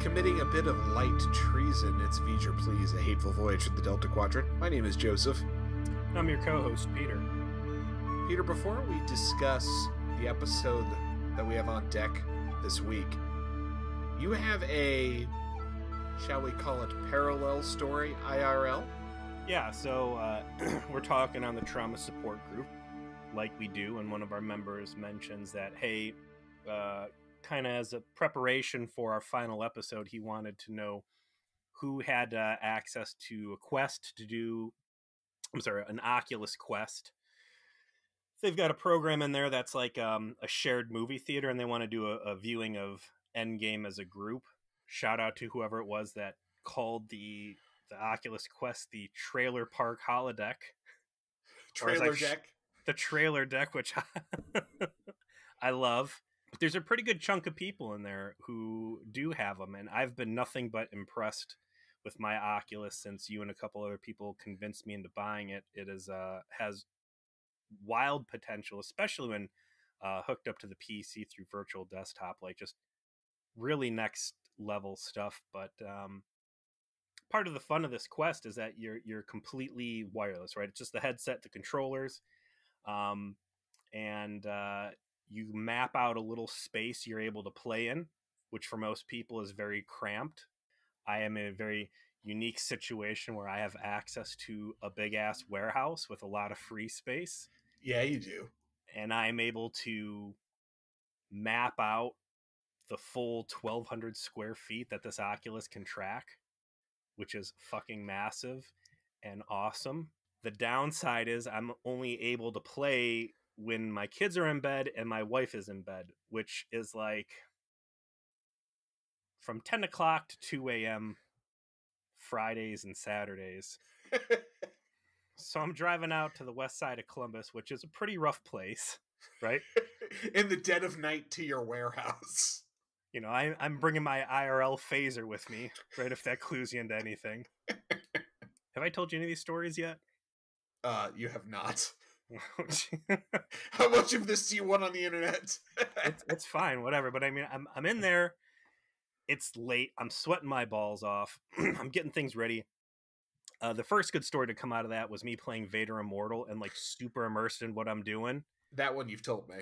committing a bit of light treason. It's V'ger Please, a hateful voyage through the Delta Quadrant. My name is Joseph. I'm your co-host, Peter. Peter, before we discuss the episode that we have on deck this week, you have a, shall we call it, parallel story, IRL? Yeah, so we're talking on the trauma support group, like we do, and one of our members mentions that, hey, kind of as a preparation for our final episode, he wanted to know who had access to a quest to do, an Oculus Quest. They've got a program in there that's like a shared movie theater, and they want to do a viewing of Endgame as a group. Shout out to whoever it was that called the Oculus Quest the Trailer Park Holodeck. Trailer deck. The trailer deck, which I love. But there's a pretty good chunk of people in there who do have them, and I've been nothing but impressed with my Oculus since you and a couple other people convinced me into buying it. It is has wild potential, especially when hooked up to the PC through virtual desktop, like just really next level stuff. But part of the fun of this Quest is that you're completely wireless, right? It's just the headset, the controllers, and you map out a little space you're able to play in, which for most people is very cramped. I am in a very unique situation where I have access to a big ass warehouse with a lot of free space. Yeah, you do. And I'm able to map out the full 1,200 square feet that this Oculus can track, which is fucking massive and awesome. The downside is I'm only able to play when my kids are in bed and my wife is in bed, which is like from 10 o'clock to 2 a.m. Fridays and Saturdays. So I'm driving out to the west side of Columbus, which is a pretty rough place, right? In the dead of night to your warehouse. You know, I'm bringing my IRL phaser with me, right, if that clues you into anything. Have I told you any of these stories yet? You have not. How much of this do you want on the internet? It's fine, whatever. But I mean, I'm in there. It's late. I'm sweating my balls off. I'm getting things ready. The first good story to come out of that was me playing Vader Immortal and like super immersed in what I'm doing. That one you've told me.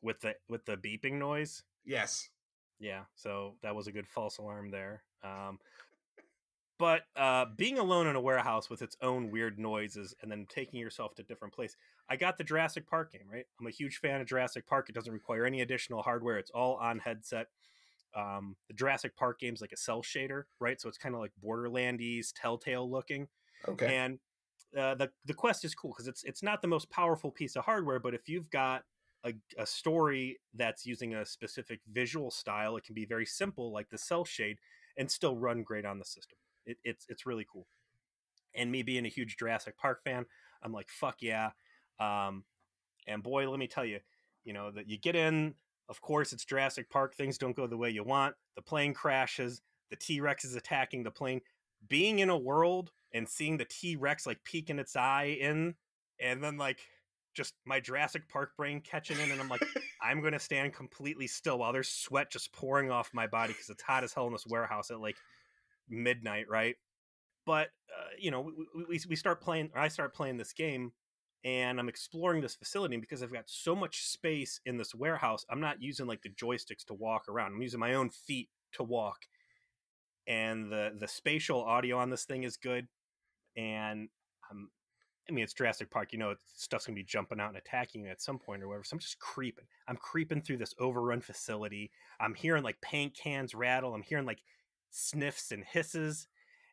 With the beeping noise. Yes. Yeah. So that was a good false alarm there. But being alone in a warehouse with its own weird noises and then taking yourself to a different place. I got the Jurassic Park game, right? I'm a huge fan of Jurassic Park. It doesn't require any additional hardware. It's all on headset. The Jurassic Park game's like a cell shader, right? So it's kind of like Borderlandies, Telltale looking. Okay. And the Quest is cool because it's not the most powerful piece of hardware, but if you've got a story that's using a specific visual style, it can be very simple, like the cell shade, and still run great on the system. It's really cool. And me being a huge Jurassic Park fan, I'm like, fuck yeah. And boy, let me tell you, that you get in, of course, it's Jurassic Park. Things don't go the way you want. The plane crashes. The T-Rex is attacking the plane. Being in a world and seeing the T-Rex like peeking its eye in, and then like just my Jurassic Park brain catching in, and I'm like, I'm going to stand completely still while there's sweat just pouring off my body because it's hot as hell in this warehouse at like midnight, right? But we start playing, or I start playing this game, and I'm exploring this facility, and because I've got so much space in this warehouse, I'm not using like the joysticks to walk around. I'm using my own feet to walk, and the spatial audio on this thing is good. And it's Jurassic Park, stuff's gonna be jumping out and attacking you at some point or whatever. So I'm just creeping. I'm creeping through this overrun facility. I'm hearing like paint cans rattle. I'm hearing like sniffs and hisses,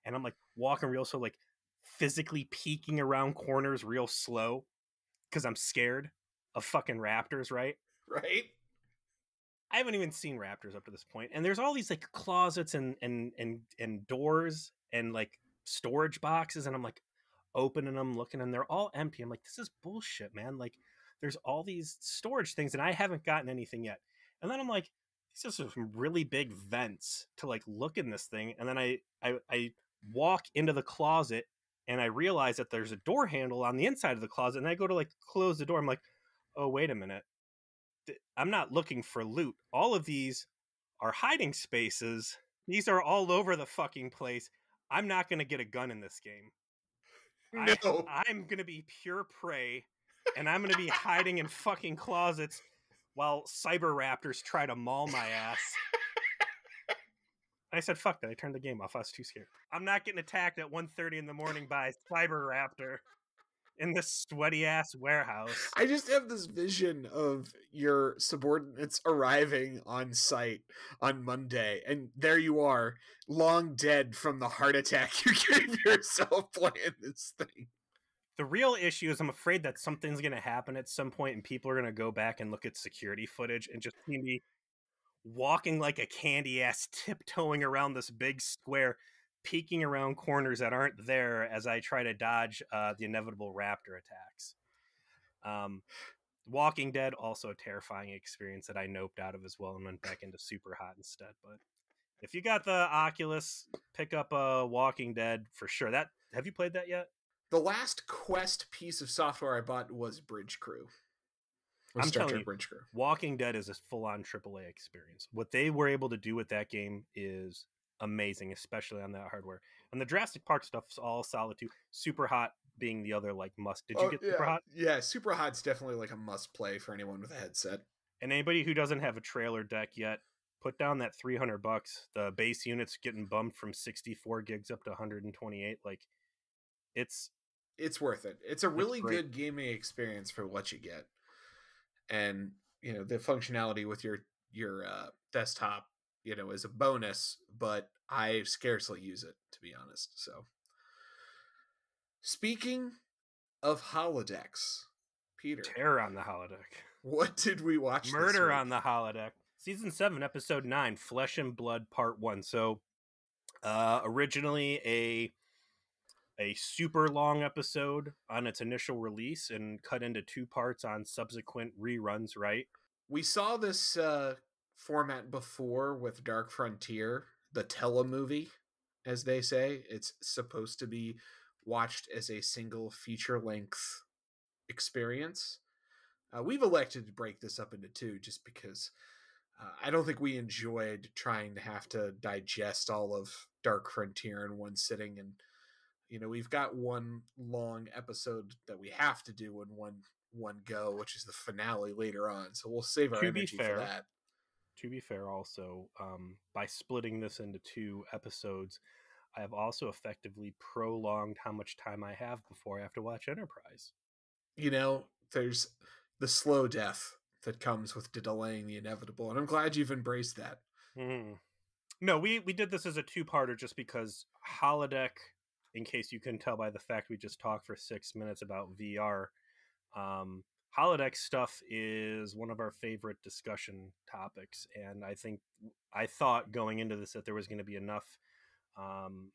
and I'm like walking real slow, like physically peeking around corners real slow because I'm scared of fucking raptors, right? Right. I haven't even seen raptors up to this point, and there's all these like closets and doors and like storage boxes, and I'm like opening them, looking, and they're all empty. I'm like, this is bullshit, man. Like, there's all these storage things, and I haven't gotten anything yet. And then I'm like, these are some really big vents to like look in this thing. And then I walk into the closet, and I realize that there's a door handle on the inside of the closet, and I go to like close the door. I'm like, oh, wait a minute. I'm not looking for loot. All of these are hiding spaces These are all over the fucking place. I'm not going to get a gun in this game. No. I'm going to be pure prey, and I'm going to be hiding in fucking closets while cyber raptors try to maul my ass. I said, fuck that. I turned the game off. I was too scared. I'm not getting attacked at 1:30 in the morning by a cyber raptor in this sweaty ass warehouse. I just have this vision of your subordinates arriving on site on Monday, and there you are, long dead from the heart attack you gave yourself playing this thing. The real issue is I'm afraid that something's going to happen at some point, and people are going to go back and look at security footage and just see me walking like a candy ass, tiptoeing around this big square, peeking around corners that aren't there as I try to dodge the inevitable raptor attacks. Walking Dead, also a terrifying experience that I noped out of as well and went back into Super Hot instead. But if you got the Oculus, pick up Walking Dead for sure. Have you played that yet? The last Quest piece of software I bought was Bridge Crew. I'm telling you, Walking Dead is a full-on AAA experience. What they were able to do with that game is amazing, especially on that hardware. And the Jurassic Park stuff's all solid too. Super Hot being the other like must. Did you get Super Hot? Yeah, Super Hot's definitely like a must play for anyone with a headset. And anybody who doesn't have a trailer deck yet, put down that $300. The base unit's getting bumped from 64 gigs up to 128. Like, it's worth it. It's a really good gaming experience for what you get. And, you know, the functionality with your desktop, you know, is a bonus, but I scarcely use it, to be honest. So, speaking of holodecks, Peter. Terror on the holodeck. What did we watch? Murder on the holodeck. Season 7, Episode 9, Flesh and Blood, Part 1. So, originally a super long episode on its initial release and cut into 2 parts on subsequent reruns, right? We saw this format before with Dark Frontier, the telemovie, as they say. It's supposed to be watched as a single feature-length experience. We've elected to break this up into 2 just because I don't think we enjoyed trying to have to digest all of Dark Frontier in one sitting. And you know, we've got one long episode that we have to do in one go, which is the finale later on. So we'll save our energy for that. To be fair, also, by splitting this into 2 episodes, I have also effectively prolonged how much time I have before I have to watch Enterprise. You know, there's the slow death that comes with delaying the inevitable, and I'm glad you've embraced that. Mm. No, we did this as a 2-parter just because holodeck, in case you couldn't tell by the fact we just talked for 6 minutes about VR, holodeck stuff is one of our favorite discussion topics, and I thought going into this that there was going to be enough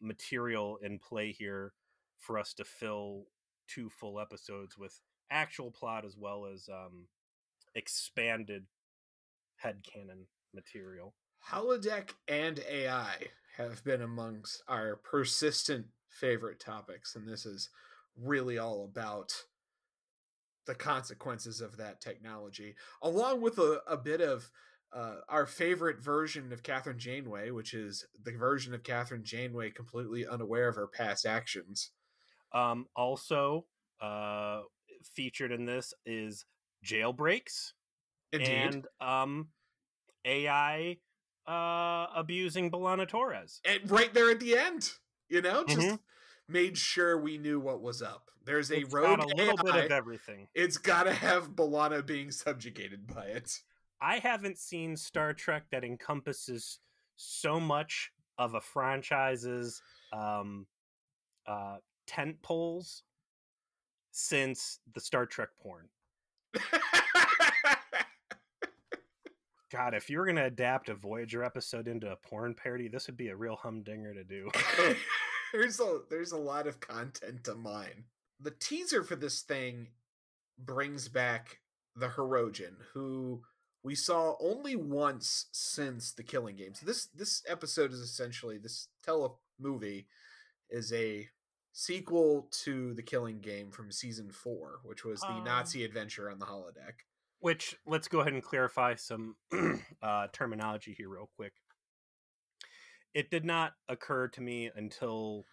material in play here for us to fill 2 full episodes with actual plot as well as expanded headcanon material. Holodeck and AI have been amongst our persistent favorite topics, and this is really all about the consequences of that technology, along with a bit of our favorite version of Catherine Janeway, which is the version of Catherine Janeway completely unaware of her past actions. Also featured in this is jailbreaks. Indeed. And AI abusing B'Elanna Torres. And right there at the end, you know, just made sure we knew what was up. There's a rogue got a little AI. bit of everything. It's got to have B'Elanna being subjugated by it. I haven't seen Star Trek that encompasses so much of a franchise's tent poles since the Star Trek porn. God, if you were going to adapt a Voyager episode into a porn parody, this would be a real humdinger to do. There's a lot of content to mine. The teaser for this thing brings back the Hirogen, who we saw only once since the Killing Game. So this episode is essentially, this telemovie is a sequel to the Killing Game from season 4, which was the Nazi adventure on the holodeck. Which, let's go ahead and clarify some terminology here real quick. it did not occur to me until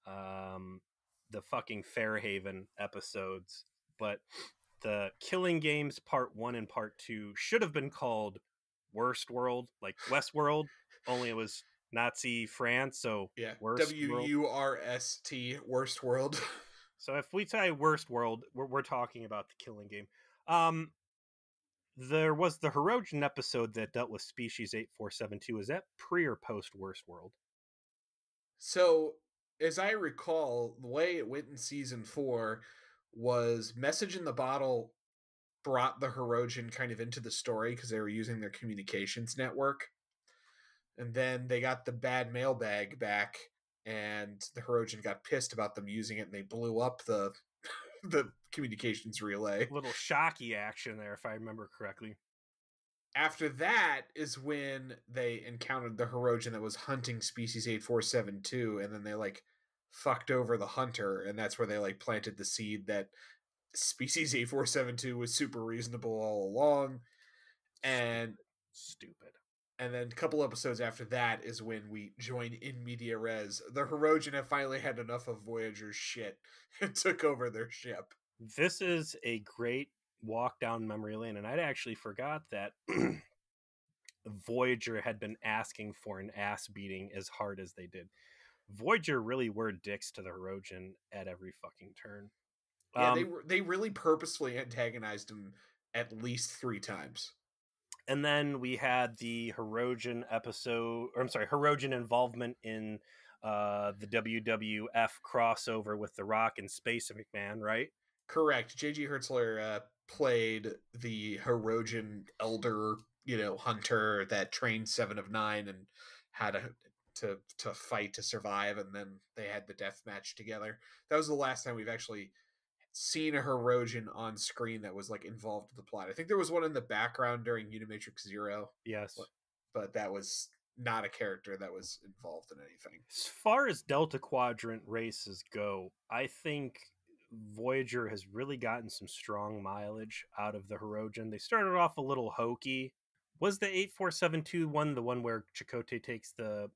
the fucking Fairhaven episodes, but the Killing Games Part 1 and Part 2 should have been called Worst World, like Westworld, only it was Nazi France, so Yeah, Worst World. WURST, Worst World. So if we say Worst World, we're talking about the Killing Game. Um, there was the Hirogen episode that dealt with Species 8472. Is that pre or post Worst World? So, as I recall, the way it went in season 4 was Message in the Bottle brought the Hirogen kind of into the story because they were using their communications network. And then they got the bad mailbag back, and the Hirogen got pissed about them using it, and they blew up the the communications relay. Little shocky action there, if I remember correctly. After that is when they encountered the Hirogen that was hunting species 8472, and then they like fucked over the hunter, and that's where they like planted the seed that species 8472 was super reasonable all along. And Stupid. And then a couple episodes after that is when we join in media res. The Hirogen have finally had enough of Voyager's shit and took over their ship. This is a great walk down memory lane, and I'd actually forgot that Voyager had been asking for an ass beating as hard as they did. Voyager really were dicks to the Hirogen at every fucking turn. Yeah, they really purposefully antagonized him at least 3 times. And then we had the Hirogen episode, or I'm sorry, Hirogen involvement in the WWF crossover with The Rock and Space McMahon, right? Correct. J.G. Hertzler played the Hirogen elder, hunter that trained 7 of 9 and had to fight to survive, and then they had the death match together. That was the last time we've actually seen a Hirogen on screen that was like involved in the plot. I think there was one in the background during Unimatrix Zero. Yes. But that was not a character that was involved in anything. As far as Delta Quadrant races go, I think Voyager has really gotten some strong mileage out of the Hirogen. They started off a little hokey. Was the 8472 one the one where Chakotay takes the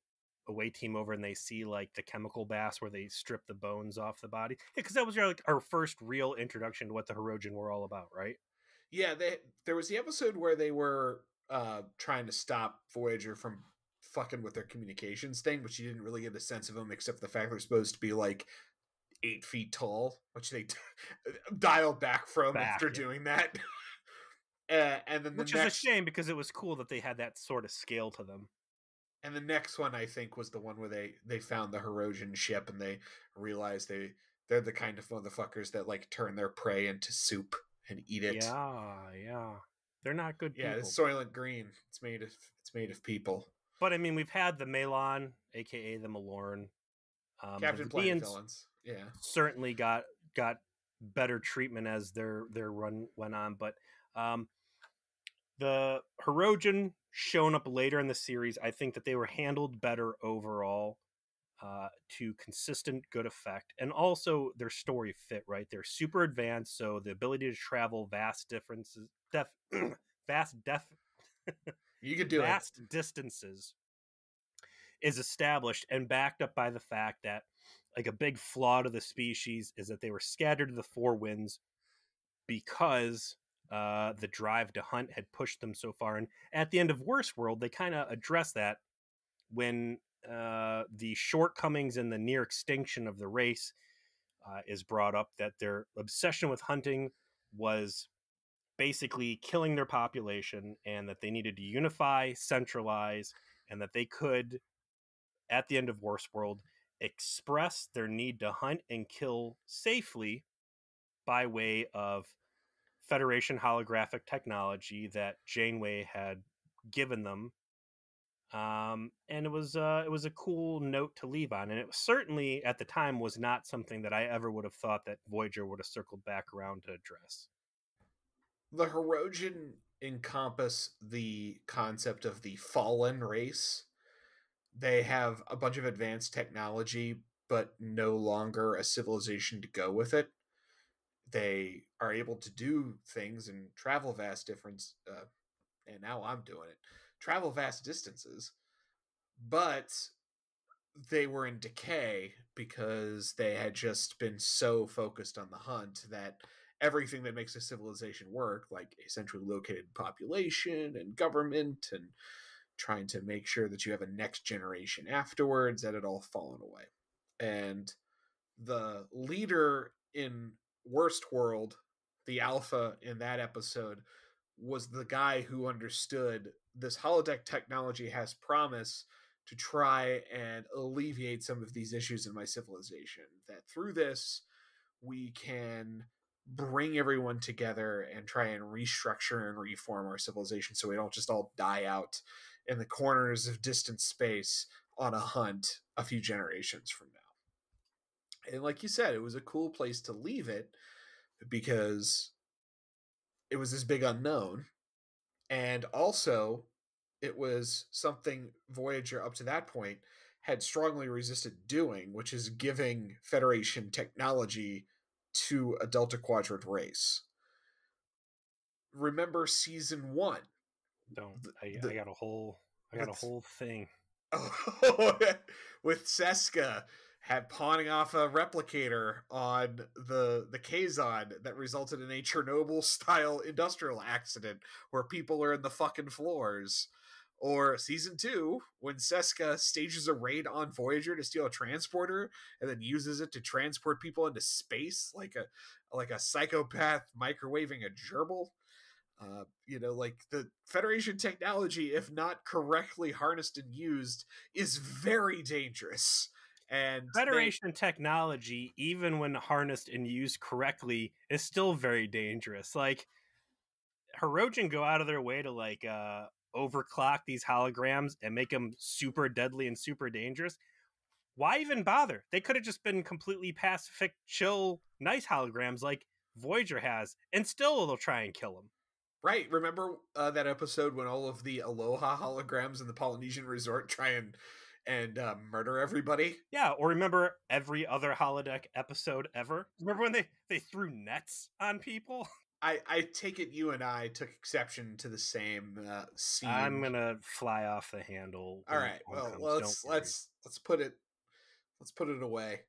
away team over and they see like the chemical baths where they strip the bones off the body? Yeah, because that was like our first real introduction to what the Hirogen were all about, right? Yeah, there was the episode where they were trying to stop Voyager from fucking with their communications thing, but you didn't really get a sense of them except the fact they're supposed to be like 8 feet tall, which they dialed back from after doing that. And then which is a shame because it was cool that they had that sort of scale to them. And the next one, I think, was the one where they found the Hirogen ship and they realized they're the kind of motherfuckers that like turn their prey into soup and eat it. Yeah. They're not good people. Yeah, it's Soylent Green. It's made of people. But I mean, we've had the Malon, aka the Malorn. Captain Planet villains. Yeah. Certainly got better treatment as their run went on. But the Hirogen shown up later in the series, I think that they were handled better overall to consistent good effect. And also their story fit, right? They're super advanced, so the ability to travel vast you could do vast distances is established and backed up by the fact that like a big flaw to the species is that they were scattered to the 4 winds because the drive to hunt had pushed them so far. And at the end of Worst World, they kind of address that when the shortcomings and the near extinction of the race is brought up, that their obsession with hunting was basically killing their population, and that they needed to unify, centralize, and that they could, at the end of Worst World, express their need to hunt and kill safely by way of Federation holographic technology that Janeway had given them. And it was a cool note to leave on, and it certainly at the time was not something that I ever would have thought that Voyager would have circled back around to address. The Hirogen encompass the concept of the fallen race. They have a bunch of advanced technology, but no longer a civilization to go with it. They are able to do things and travel vast difference, and now I'm doing it. Travel vast distances, but they were in decay because they had just been so focused on the hunt that everything that makes a civilization work, like a centrally located population and government and trying to make sure that you have a next generation afterwards, that had all fallen away. And the leader in Worst World, the alpha in that episode, was the guy who understood this holodeck technology has promise to try and alleviate some of these issues in my civilization. That through this, we can bring everyone together and try and restructure and reform our civilization so we don't just all die out in the corners of distant space on a hunt a few generations from now. And like you said, it was a cool place to leave it because it was this big unknown. And also, it was something Voyager up to that point had strongly resisted doing, which is giving Federation technology to a Delta Quadrant race. Remember season 1? I got a whole thing. Oh, with Seska pawning off a replicator on the Kazon that resulted in a Chernobyl-style industrial accident where people are in the fucking floors. Or season 2, when Seska stages a raid on Voyager to steal a transporter and then uses it to transport people into space like a psychopath microwaving a gerbil. Like the Federation technology, if not correctly harnessed and used, is very dangerous. And Federation technology, even when harnessed and used correctly, is still very dangerous. Like, Hirogen go out of their way to overclock these holograms and make them super deadly and super dangerous. Why even bother? They could have just been completely pacific, chill, nice holograms like Voyager has, and still they'll try and kill them. Right. Remember that episode when all of the Aloha holograms in the Polynesian resort try and murder everybody? Yeah, or remember every other holodeck episode ever? Remember when they threw nets on people? I take it you and I took exception to the same scene. I'm gonna fly off the handle. All right. Well, let's put it away.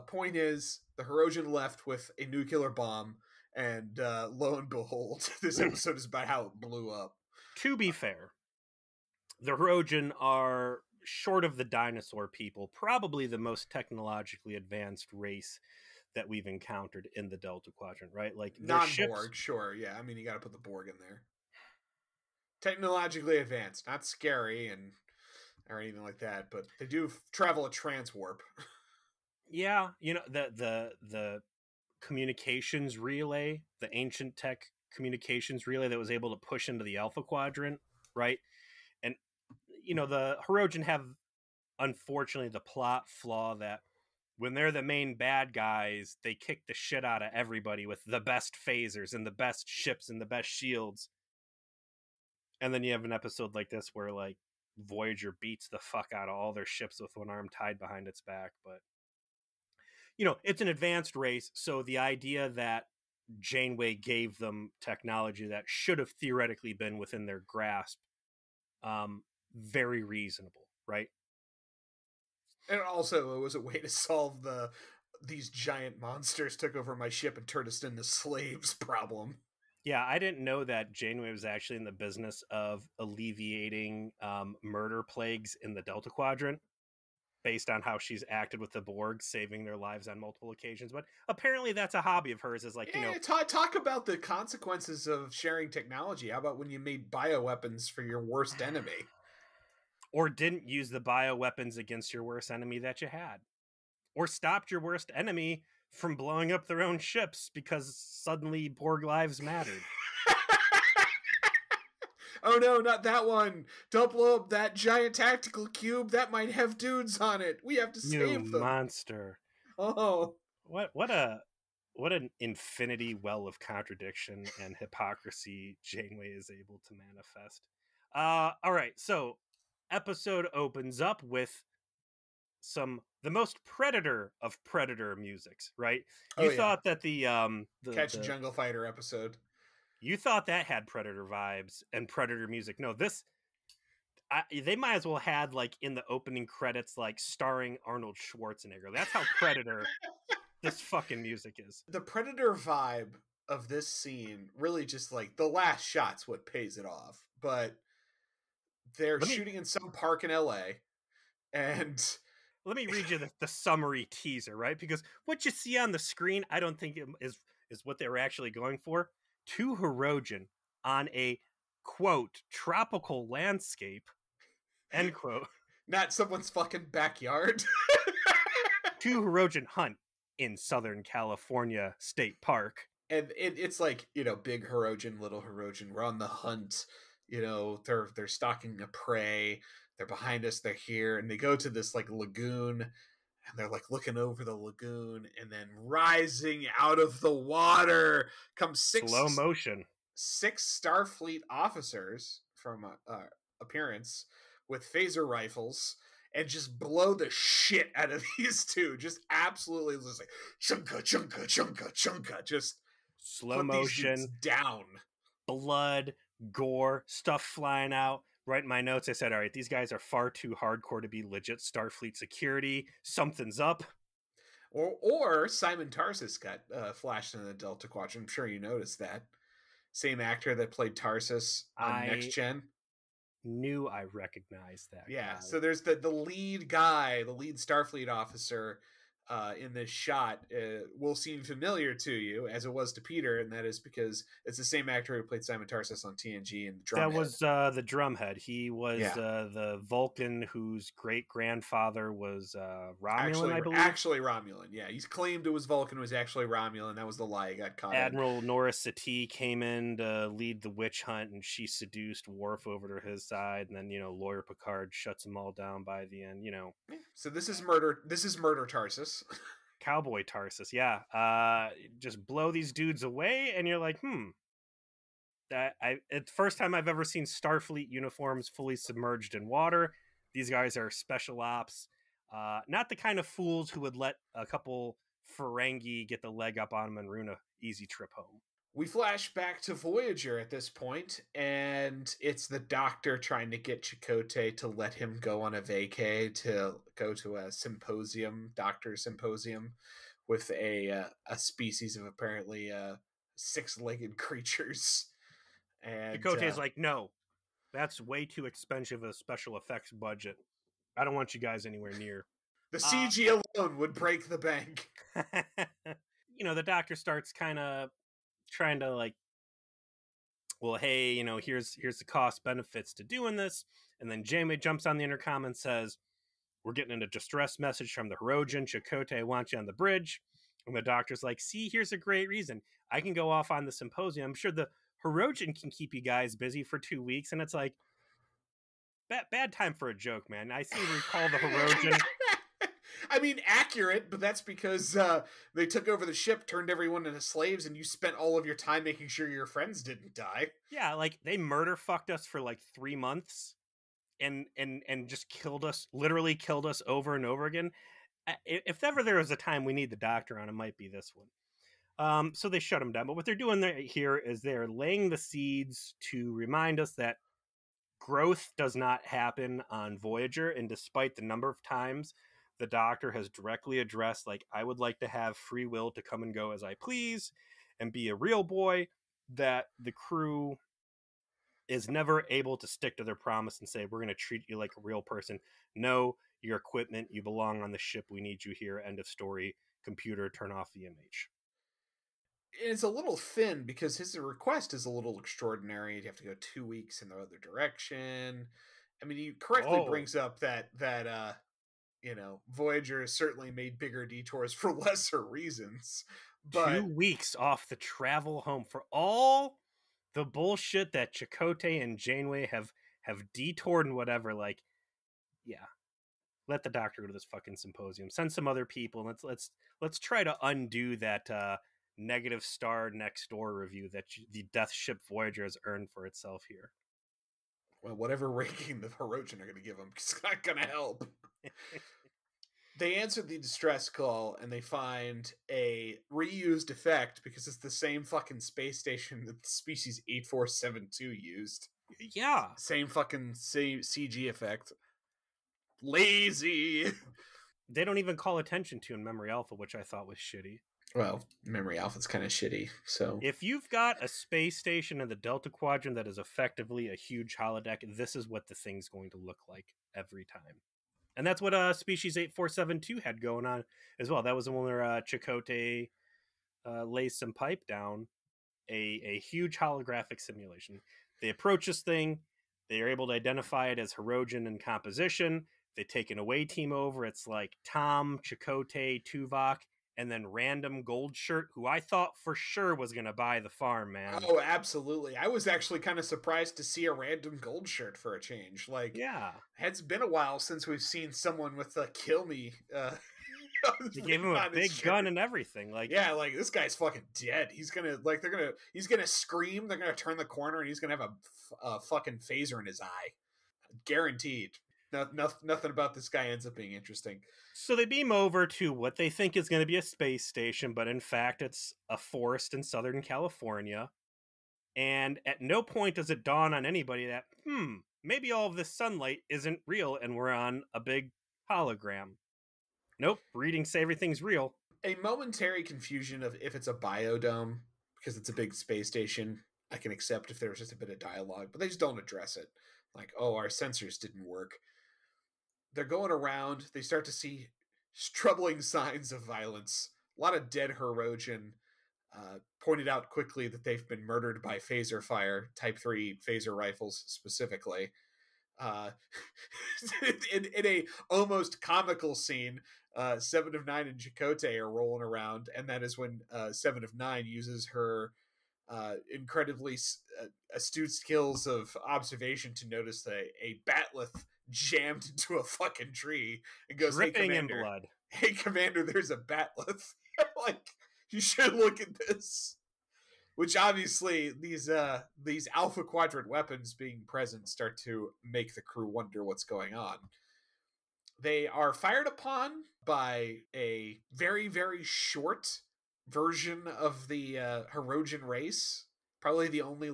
Point is, the Hirogen left with a nuclear bomb, and lo and behold, this episode is about how it blew up. To be fair, the Hirogen are, short of the dinosaur people, probably the most technologically advanced race that we've encountered in the Delta Quadrant, right? Like, non-Borg, sure, yeah. I mean, you got to put the Borg in there. Technologically advanced, not scary or anything like that, but they do travel at transwarp. Yeah, the communications relay, the ancient tech communications relay that was able to push into the Alpha Quadrant, right? And the Hirogen have, unfortunately, the plot flaw that when they're the main bad guys, they kick the shit out of everybody with the best phasers and the best ships and the best shields. And then you have an episode like this where Voyager beats the fuck out of all their ships with one arm tied behind its back. But it's an advanced race, so the idea that Janeway gave them technology that should have theoretically been within their grasp, very reasonable, right? And also, it was a way to solve these giant monsters took over my ship and turned us into slaves problem. Yeah, I didn't know that Janeway was actually in the business of alleviating murder plagues in the Delta Quadrant, based on how she's acted with the Borg, saving their lives on multiple occasions. But apparently that's a hobby of hers, is talk about the consequences of sharing technology. How about when you made bioweapons for your worst enemy? Or didn't use the bioweapons against your worst enemy that you had. Or stopped your worst enemy from blowing up their own ships because suddenly Borg lives mattered. Oh no, not that one. Don't blow up that giant tactical cube. That might have dudes on it. We have to save them. Monster. Oh. What an infinity well of contradiction and hypocrisy Janeway is able to manifest. All right, so episode opens up with the most Predator of Predator musics, right? You thought that the Catch a Jungle Fighter episode. You thought that had Predator vibes and Predator music. No, They might as well had like in the opening credits like starring Arnold Schwarzenegger. That's how Predator this fucking music is. The Predator vibe of this scene really just like the last shot's what pays it off. But they're shooting in some park in LA, and let me read you the summary teaser, right? Because what you see on the screen, I don't think is what they were actually going for. Two Hirogen on a quote tropical landscape, end quote. Not someone's fucking backyard. Two Hirogen hunt in Southern California State Park. And it's like, you know, big Hirogen, little Hirogen. We're on the hunt. You know, they're stalking a prey. They're behind us. They're here. And they go to this like lagoon, and they're like looking over the lagoon, and then rising out of the water comes slow motion. 6 Starfleet officers from appearance with phaser rifles and just blow the shit out of these two. Just absolutely just like chunka, chunka, chunka, chunka. Just slow motion down. Blood, gore, stuff flying out. Right in my notes, I said, all right, these guys are far too hardcore to be legit Starfleet security. Something's up. Or Simon Tarsus got flashed in the Delta Quadrant. I'm sure you noticed that. Same actor that played Tarsus on Next Gen. Knew I recognized that. Yeah, guy. So there's the lead guy, the lead Starfleet officer in this shot will seem familiar to you as it was to Peter, and that is because it's the same actor who played Simon Tarsus on TNG and the Drumhead. That was the Drumhead. He was the Vulcan whose great-grandfather was Romulan, I believe. Actually Romulan, yeah. He's claimed it was Vulcan, it was actually Romulan. That was the lie he got caught Admiral in. Nora Satie came in to lead the witch hunt, and she seduced Worf over to his side, and then, you know, Lawyer Picard shuts them all down by the end, you know. So this is murder Tarsus. Cowboy Tarsus, yeah. Just blow these dudes away, and you're like, it's the first time I've ever seen Starfleet uniforms fully submerged in water. These guys are special ops. Not the kind of fools who would let a couple Ferengi get the leg up on them and ruin an easy trip home. We flash back to Voyager at this point, and it's the Doctor trying to get Chakotay to let him go on a vacay to go to a symposium, Doctor Symposium, with a species of apparently 6-legged creatures. And Chakotay's like, no, that's way too expensive a special effects budget. I don't want you guys anywhere near. The CG alone would break the bank. You know, the Doctor starts kind of trying to like, well, hey, you know, here's the cost benefits to doing this. And then Janeway jumps on the intercom and says, we're getting a distress message from the Hirogen. Chakotay wants you on the bridge. And the Doctor's like, see, here's a great reason. I can go off on the symposium. I'm sure the Hirogen can keep you guys busy for 2 weeks. And it's like, bad time for a joke, man. I seem to recall the Hirogen. I mean, accurate, but that's because they took over the ship, turned everyone into slaves, and you spent all of your time making sure your friends didn't die. Yeah, like they murder fucked us for like 3 months, and just literally killed us over and over again. If ever there was a time we need the Doctor on, it might be this one. So they shut him down. But what they're doing here is they're laying the seeds to remind us that growth does not happen on Voyager, and despite the number of times the Doctor has directly addressed, like, I would like to have free will to come and go as I please and be a real boy, that the crew is never able to stick to their promise and say, we're going to treat you like a real person. No, your equipment, you belong on the ship. We need you here. End of story. Computer, turn off the image. It's a little thin because his request is a little extraordinary. You have to go 2 weeks in the other direction. I mean, he correctly brings up that you know, Voyager has certainly made bigger detours for lesser reasons. But 2 weeks off the travel home for all the bullshit that Chakotay and Janeway have detoured and whatever. Like, yeah, let the Doctor go to this fucking symposium. Send some other people. And let's try to undo that negative star next door review that the Death Ship Voyager has earned for itself here. Well, whatever ranking the Hirogen are going to give them, it's not going to help. They answered the distress call, and they find a reused effect because it's the same fucking space station that the species 8472 used. Yeah. Same fucking CG effect. Lazy. They don't even call attention to in Memory Alpha, which I thought was shitty. Well, Memory Alpha's kind of shitty, so... If you've got a space station in the Delta Quadrant that is effectively a huge holodeck, this is what the thing's going to look like every time. And that's what Species 8472 had going on as well. That was the one where Chakotay lays some pipe down, a huge holographic simulation. They approach this thing. They are able to identify it as Hirogen in composition. They take an away team over. It's like Tom, Chakotay, Tuvok, and then random gold shirt, who I thought for sure was going to buy the farm, man. Oh, absolutely. I was actually kind of surprised to see a random gold shirt for a change. Like, yeah. It's been a while since we've seen someone with a kill me. They gave him a big gun and everything. Like, yeah, like this guy's fucking dead. He's gonna he's gonna scream. They're gonna turn the corner and he's gonna have a fucking phaser in his eye, guaranteed. Nothing about this guy ends up being interesting. So they beam over to what they think is going to be a space station, but in fact it's a forest in Southern California. And at no point does it dawn on anybody that, maybe all of this sunlight isn't real and we're on a big hologram. Nope, readings say everything's real. A momentary confusion of if it's a biodome, because it's a big space station, I can accept if there was just a bit of dialogue, but they just don't address it. Like, oh, our sensors didn't work. They're going around. They start to see troubling signs of violence. A lot of dead Hirogen. Pointed out quickly that they've been murdered by phaser fire, Type 3 phaser rifles specifically. In a almost comical scene, 7 of 9 and Chakotay are rolling around, and that is when 7 of 9 uses her incredibly astute skills of observation to notice a batleth jammed into a fucking tree and goes, dripping "Hey, Commander, in blood. Hey, Commander, there's a batleth." Like, you should look at this. Which obviously these Alpha Quadrant weapons being present start to make the crew wonder what's going on. They are fired upon by a very, very short version of the Hirogen race. Probably the only,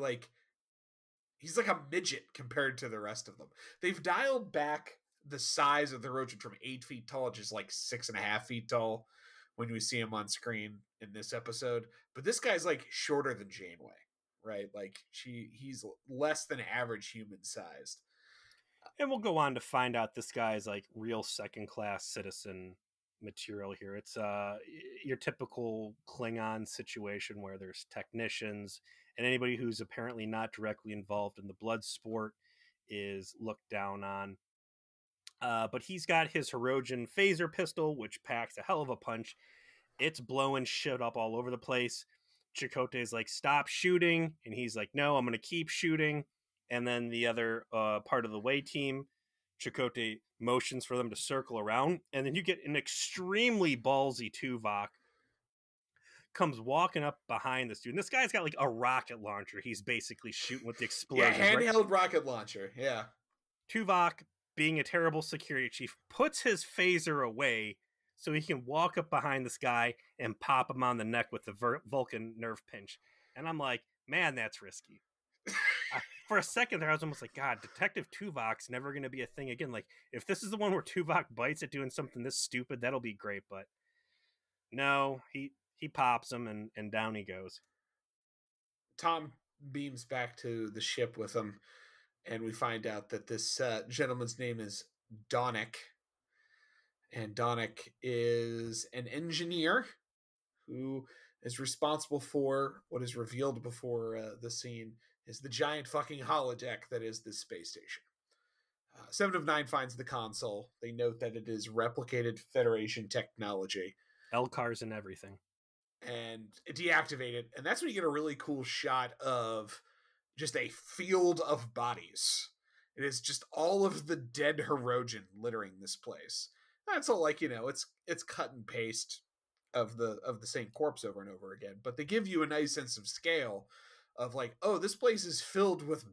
he's like a midget compared to the rest of them. They've dialed back the size of the Hirogen from 8 feet tall to just 6.5 feet tall when we see him on screen in this episode. But this guy's shorter than Janeway, right? He's less than average human sized. And we'll go on to find out this guy's real second-class citizen material here. It's your typical Klingon situation where there's technicians and anybody who's apparently not directly involved in the blood sport is looked down on. But he's got his Hirogen phaser pistol, which packs a hell of a punch. It's blowing shit up all over the place. Chakotay's like, "Stop shooting." And he's like, "No, I'm going to keep shooting." And then the other part of the way team, Chakotay motions for them to circle around. And then you get an extremely ballsy Tuvok comes walking up behind this dude. And this guy's got a rocket launcher. He's basically shooting with the explosion. Yeah, handheld rocket launcher. Yeah. Tuvok, being a terrible security chief, puts his phaser away so he can walk up behind this guy and pop him on the neck with the Vulcan nerve pinch. And I'm like, man, that's risky. For a second there, I was almost like, God, Detective Tuvok's never going to be a thing again. If this is the one where Tuvok bites at doing something this stupid, that'll be great. But no, he pops him and down he goes. Tom beams back to the ship with him, and we find out that this gentleman's name is Donnick. And Donnick is an engineer who is responsible for what is revealed before the scene is the giant fucking holodeck that is this space station. 7 of 9 finds the console. They note that it is replicated Federation technology. LCARs and everything. And deactivate it. And that's when you get a really cool shot of just a field of bodies. It is just all of the dead Hirogen littering this place. That's all it's cut and paste of the same corpse over and over again. But they give you a nice sense of scale of oh, this place is filled with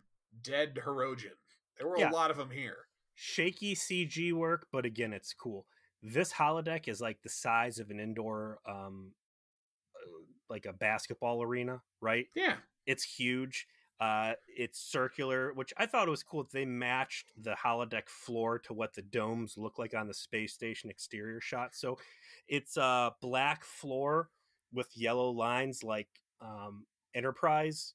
dead Hirogen. There were a lot of them here. Shaky CG work, but again, it's cool. This holodeck is the size of an indoor, a basketball arena, right? Yeah. It's huge. It's circular, which I thought was cool. They matched the holodeck floor to what the domes look like on the space station exterior shot. So it's a black floor with yellow lines like Enterprise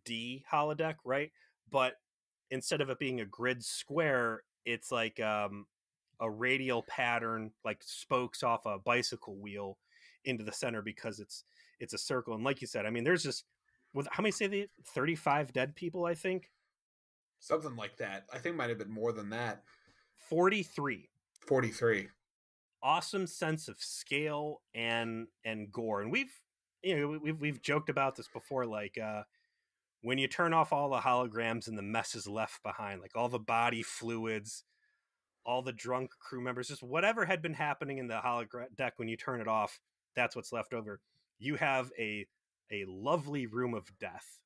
D holodeck, right? But instead of it being a grid square, it's like a radial pattern, like spokes off a bicycle wheel into the center because it's a circle. And like you said, I mean, there's just with how many say they 35 dead people, I think. Something like that. I think it might have been more than that. 43. 43. Awesome sense of scale and gore. And we've joked about this before, like when you turn off all the holograms and the mess is left behind, like all the body fluids, all the drunk crew members, just whatever had been happening in the holodeck when you turn it off, that's what's left over. You have a lovely room of death.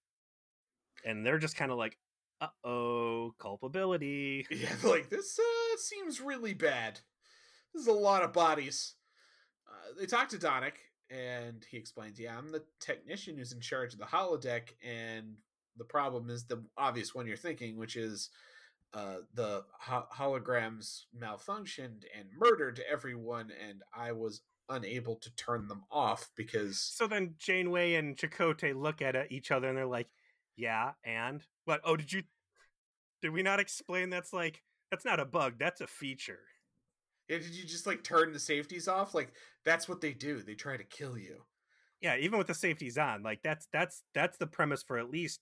And they're just kind of like, uh-oh, culpability. Yeah, like, this seems really bad. This is a lot of bodies. They talk to Donick, and he explains, yeah, I'm the technician who's in charge of the holodeck, and the problem is the obvious one you're thinking, which is the holograms malfunctioned and murdered everyone, and I was unable to turn them off because... So then Janeway and Chakotay look at each other, and they're like, yeah, and? What? Oh, did we not explain that's not a bug, that's a feature. Yeah, did you just like turn the safeties off? Like, that's what they do. They try to kill you. Yeah, even with the safeties on, like that's the premise for at least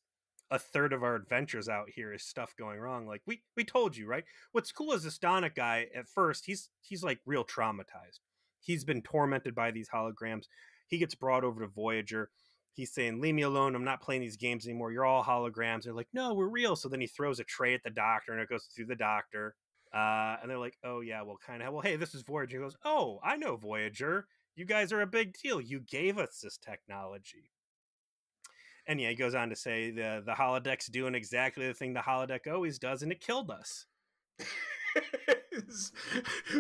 a third of our adventures out here is stuff going wrong. Like we told you, right? What's cool is this Donick guy, at first, he's like real traumatized. He's been tormented by these holograms. He gets brought over to Voyager. He's saying, leave me alone. I'm not playing these games anymore. You're all holograms. They're like, no, we're real. So then he throws a tray at the doctor, and it goes through the doctor. And they're like, oh, yeah, well, kind of. Well, hey, this is Voyager. He goes, oh, I know Voyager. You guys are a big deal. You gave us this technology. And yeah, he goes on to say the holodeck's doing exactly the thing the holodeck always does, and it killed us.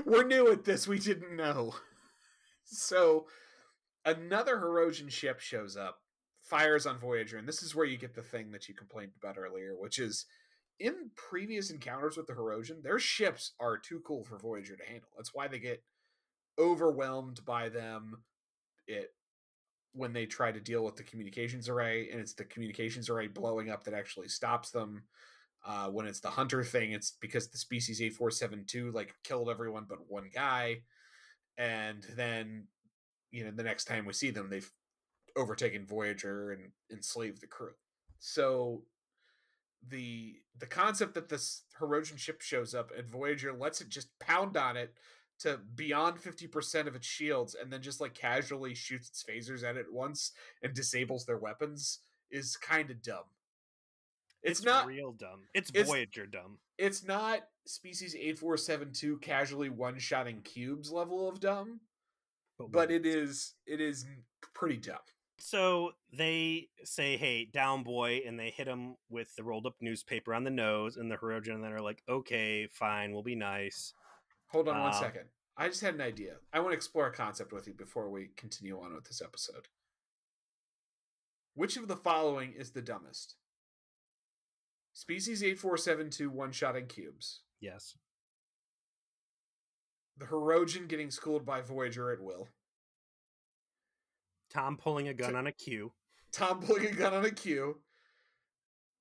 We're new at this. We didn't know. So another Herosian ship shows up, fires on Voyager, and this is where you get the thing that you complained about earlier, which is in previous encounters with the Herosian, their ships are too cool for Voyager to handle. That's why they get overwhelmed by them when they try to deal with the communications array, and it's the communications array blowing up that actually stops them. When it's the Hunter thing, it's because the species 8472 like killed everyone but one guy, and then the next time we see them, they've overtaken Voyager and enslaved the crew. So the concept that this Herosian ship shows up and Voyager lets it just pound on it to beyond 50% of its shields and then just like casually shoots its phasers at it once and disables their weapons is kind of dumb. It's not real dumb. It's Voyager dumb. It's not species 8472 casually one-shotting cubes level of dumb, but it is pretty dumb. So they say, hey, down boy, and they hit him with the rolled up newspaper on the nose, and the Herosian then are like, okay, fine, we'll be nice. Hold on 1 second. I just had an idea. I want to explore a concept with you before we continue on with this episode. Which of the following is the dumbest? Species 8472 one-shotting cubes. Yes. The Herosian getting schooled by Voyager at will. Tom pulling a gun on a Q. Tom pulling a gun on a Q.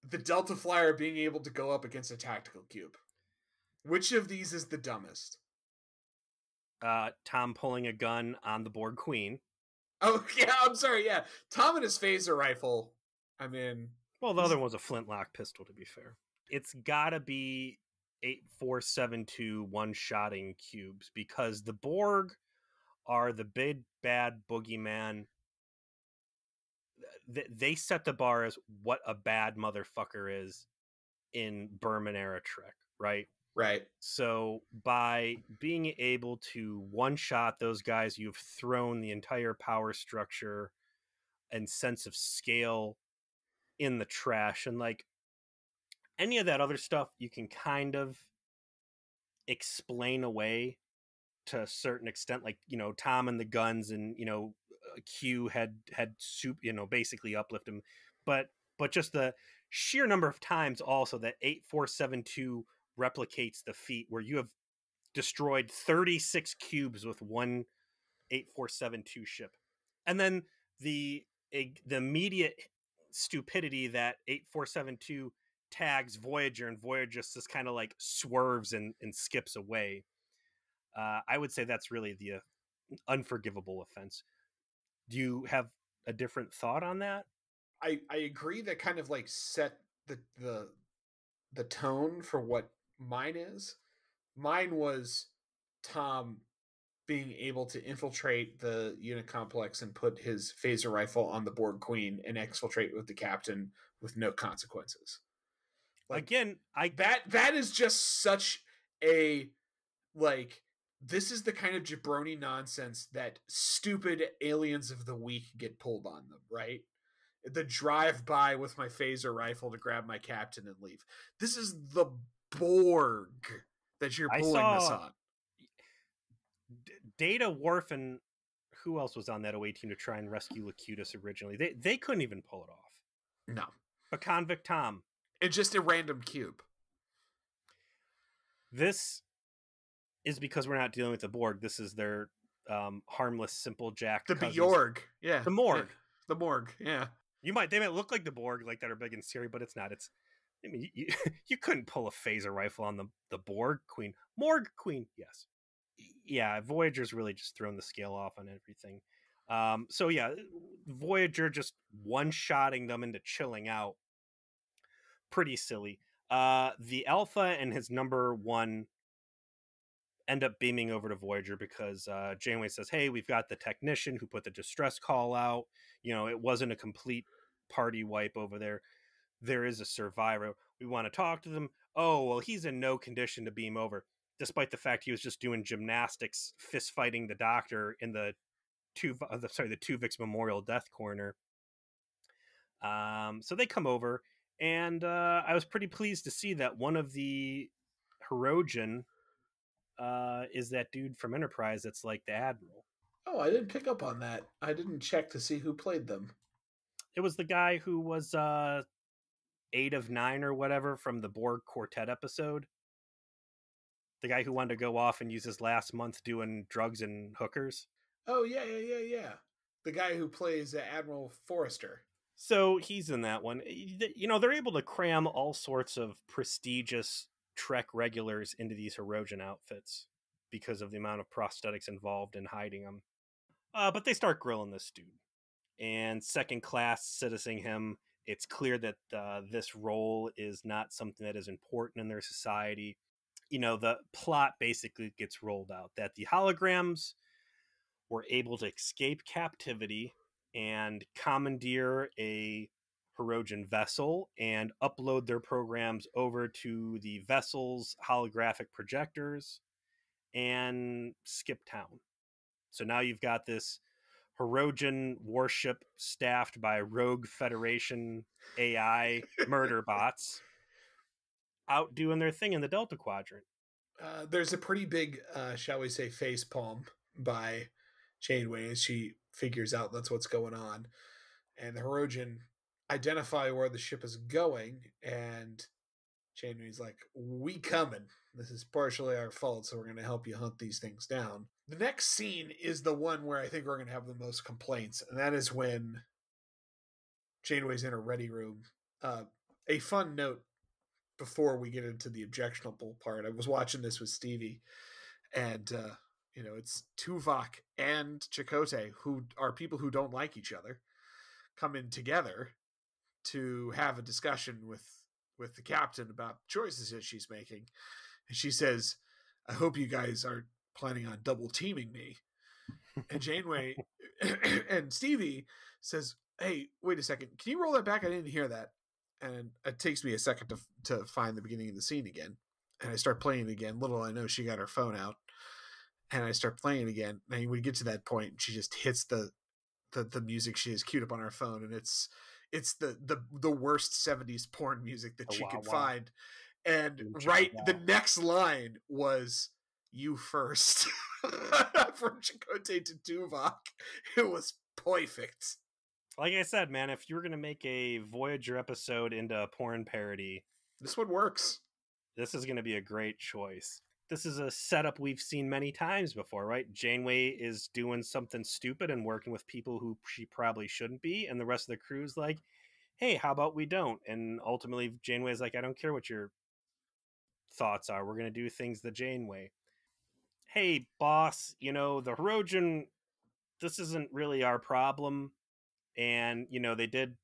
The Delta Flyer being able to go up against a tactical cube. Which of these is the dumbest? Tom pulling a gun on the Borg Queen. Oh, yeah, I'm sorry, yeah. Tom and his phaser rifle. I mean... Well, the other one was a flintlock pistol, to be fair. It's gotta be 8472 one-shotting cubes, because the Borg are the big, bad boogeyman. They set the bar as what a bad motherfucker is in Berman-era Trek, right? Right. So by being able to one-shot those guys, you've thrown the entire power structure and sense of scale in the trash. And like any of that other stuff you can kind of explain away to a certain extent, like Tom and the guns, and Q had soup basically uplift him, but but just the sheer number of times also that 8472 replicates the feat, where you have destroyed 36 cubes with one 8472 ship. And then the immediate stupidity that 8472 tags Voyager, and Voyager just kind of like swerves and skips away. I would say that's really the unforgivable offense. Do you have a different thought on that? I agree that kind of like set the tone for what mine is. Mine was Tom being able to infiltrate the unit complex and put his phaser rifle on the Borg Queen and exfiltrate with the captain with no consequences. Like, again, that is just such a, like, this is the kind of jabroni nonsense that stupid aliens of the week get pulled on them, right? The drive by with my phaser rifle to grab my captain and leave. This is the Borg that you're pulling this on. Data, Worf, and who else was on that away team to try and rescue Locutus originally? They couldn't even pull it off. No. But Convict Tom. It's just a random cube. This is because we're not dealing with the Borg. This is their harmless, simple Jack. The Bjorg. Yeah. The Morg. Yeah. The Morg, yeah. They might look like the Borg, like that are big and scary, but it's not. I mean, you couldn't pull a phaser rifle on the Borg Queen. Morg Queen, yes. Yeah, Voyager's really just thrown the scale off on everything. So yeah, Voyager just one-shotting them into chilling out. Pretty silly. The Alpha and his number one end up beaming over to Voyager because Janeway says, hey, we've got the technician who put the distress call out. It wasn't a complete party wipe over there. There is a survivor. We want to talk to them. Oh, well, he's in no condition to beam over, despite the fact he was just doing gymnastics, fist fighting the doctor in the Tuvix Memorial Death Corner. So they come over, and I was pretty pleased to see that one of the Hirogen is that dude from Enterprise that's like the Admiral. Oh, I didn't pick up on that. I didn't check to see who played them. It was the guy who was 8 of 9 or whatever from the Borg Quartet episode. The guy who wanted to go off and use his last month doing drugs and hookers. Oh, yeah. The guy who plays Admiral Forrester. So he's in that one. They're able to cram all sorts of prestigious Trek regulars into these Hirogen outfits because of the amount of prosthetics involved in hiding them. But they start grilling this dude. And second class citizen him. It's clear that this role is not something that is important in their society. The plot basically gets rolled out that the holograms were able to escape captivity and commandeer a Hirogen vessel and upload their programs over to the vessel's holographic projectors and skip town. So now you've got this Hirogen warship staffed by rogue Federation AI murder bots out doing their thing in the Delta Quadrant. There's a pretty big, shall we say, facepalm by Janeway as she figures out that's what's going on. And the Hirogen identify where the ship is going, and Janeway's like, we coming. This is partially our fault, so we're going to help you hunt these things down. The next scene is the one where I think we're going to have the most complaints, and that is when Janeway's in her ready room. A fun note before we get into the objectionable part. I was watching this with Stevie, and it's Tuvok and Chakotay, who are people who don't like each other, come in together to have a discussion with the captain about choices that she's making. And she says, I hope you guys aren't planning on double teaming me. And Janeway and Stevie says, hey, wait a second. Can you roll that back? I didn't hear that. And it takes me a second to find the beginning of the scene again. And I start playing it again. Little I know she got her phone out. And I start playing it again. And we get to that point, she just hits the music she has queued up on her phone. And it's the worst 70s porn music that she could find. And the next line was, you first. From Chakotay to Tuvok. It was perfect. Like I said, man, if you were going to make a Voyager episode into a porn parody, This one works. this is going to be a great choice. This is a setup we've seen many times before, right? Janeway is doing something stupid and working with people who she probably shouldn't be, and the rest of the crew's like, hey, how about we don't? And ultimately, Janeway's like, I don't care what your thoughts are. We're going to do things the Janeway. Hey, boss, the Hirogen, this isn't really our problem. And, they did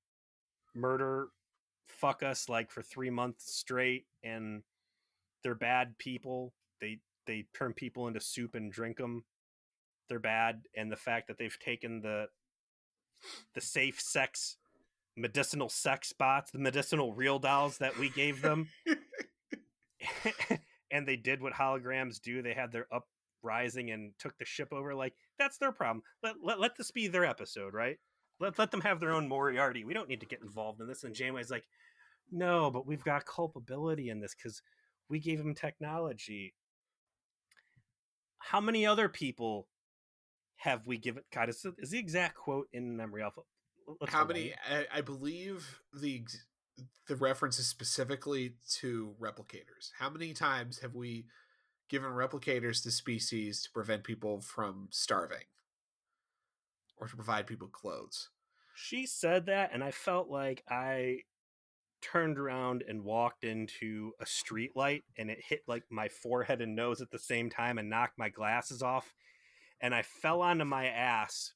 fuck us like for 3 months straight, and they're bad people. They turn people into soup and drink them. They're bad. And the fact that they've taken the safe sex, medicinal sex spots, the medicinal real dolls that we gave them, and they did what holograms do. They had their uprising and took the ship over. Like, that's their problem. Let this be their episode, right? Let them have their own Moriarty. We don't need to get involved in this. And Janeway's like, no, but we've got culpability in this because we gave him technology. How many other people have we given? God, is the exact quote in memory off. How many? I believe the reference is specifically to replicators. How many times have we given replicators to species to prevent people from starving or to provide people clothes? She said that, and I felt like I turned around and walked into a street light, and it hit like my forehead and nose at the same time and knocked my glasses off, and I fell onto my ass